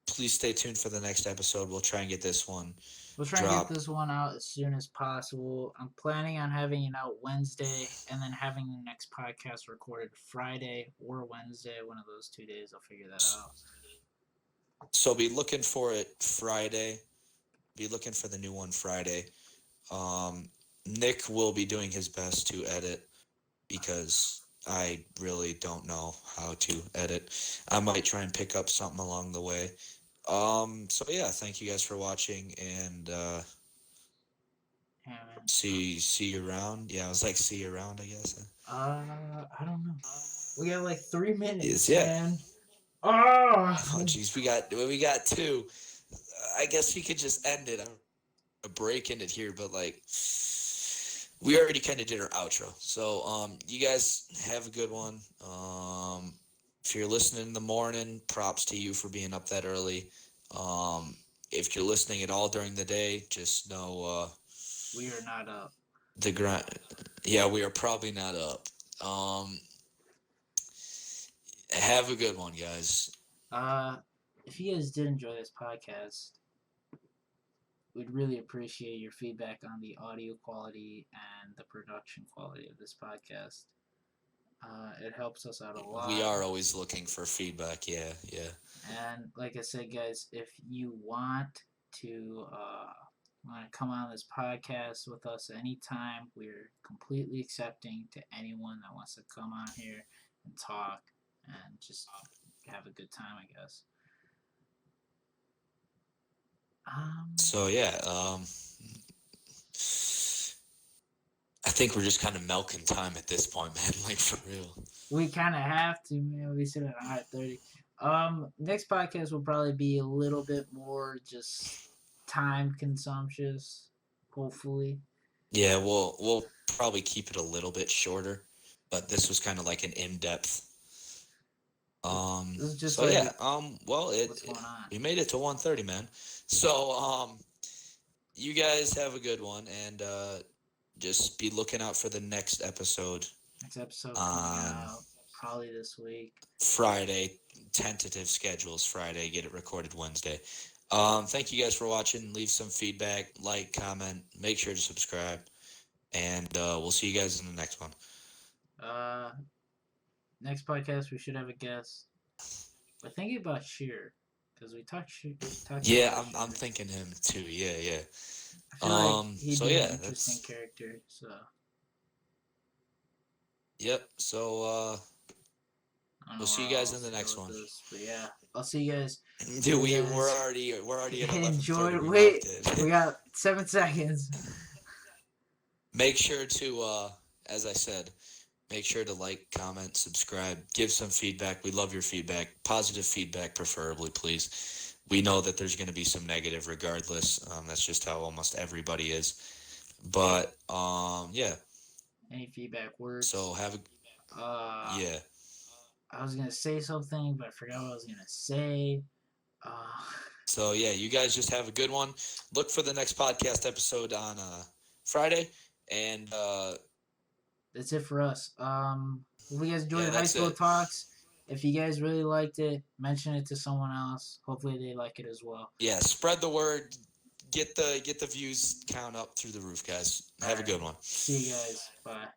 Please stay tuned for the next episode. We'll try and get this one. We'll try and get this one out as soon as possible. I'm planning on having it out Wednesday and then having the next podcast recorded Friday or Wednesday. One of those 2 days. I'll figure that out. So be looking for it Friday. Be looking for the new one Friday. Nick will be doing his best to edit because I really don't know how to edit. I might try and pick up something along the way. So yeah, thank you guys for watching, and see you around. Yeah, I was like, see you around, I guess. I don't know. We got like 3 minutes. Yeah. Man. Oh jeez, we got 2. I guess we could just end it. A break in it here, but like we already kind of did our outro. So you guys have a good one. If you're listening in the morning, props to you for being up that early. If you're listening at all during the day, just know we are not up. The grind. Yeah, we are probably not up. Have a good one, guys. If you guys did enjoy this podcast, we'd really appreciate your feedback on the audio quality and the production quality of this podcast. It helps us out a lot. We are always looking for feedback, yeah. And like I said, guys, if you want to come on this podcast with us anytime, we're completely accepting to anyone that wants to come on here and talk and just have a good time, I guess. So yeah, I think we're just kind of milking time at this point, man. Like, for real. We kind of have to, man. We sit at a high 30. Next podcast will probably be a little bit more just time consumption, hopefully. Yeah, we'll probably keep it a little bit shorter, but this was kind of like an in-depth. This is just so like, yeah, well, we made it to 1:30, man. So, you guys have a good one, and just be looking out for the next episode. Next episode coming out probably this week. Friday, tentative schedules Friday. Get it recorded Wednesday. Thank you guys for watching. Leave some feedback, like, comment. Make sure to subscribe, and we'll see you guys in the next one. Next podcast we should have a guest. We're thinking about Sheer because we talked. Yeah, I'm thinking him too. Yeah. I feel like he'd be an interesting character. So. Yep. So we'll see you guys in the next one. But yeah, I'll see you guys. Dude, we're already at 11:30. Enjoy. Wait, we got 7 seconds. Make sure to, as I said, make sure to like, comment, subscribe, give some feedback. We love your feedback. Positive feedback, preferably, please. We know that there's going to be some negative regardless. That's just how almost everybody is. But, yeah. Any feedback works. So have a... yeah. I was going to say something, but I forgot what I was going to say. So, yeah, you guys just have a good one. Look for the next podcast episode on Friday. And... that's it for us. If you guys enjoyed the High School Talks, if you guys really liked it, mention it to someone else. Hopefully they like it as well. Yeah, spread the word. Get the views count up through the roof, guys. Have a good one. See you guys. Bye.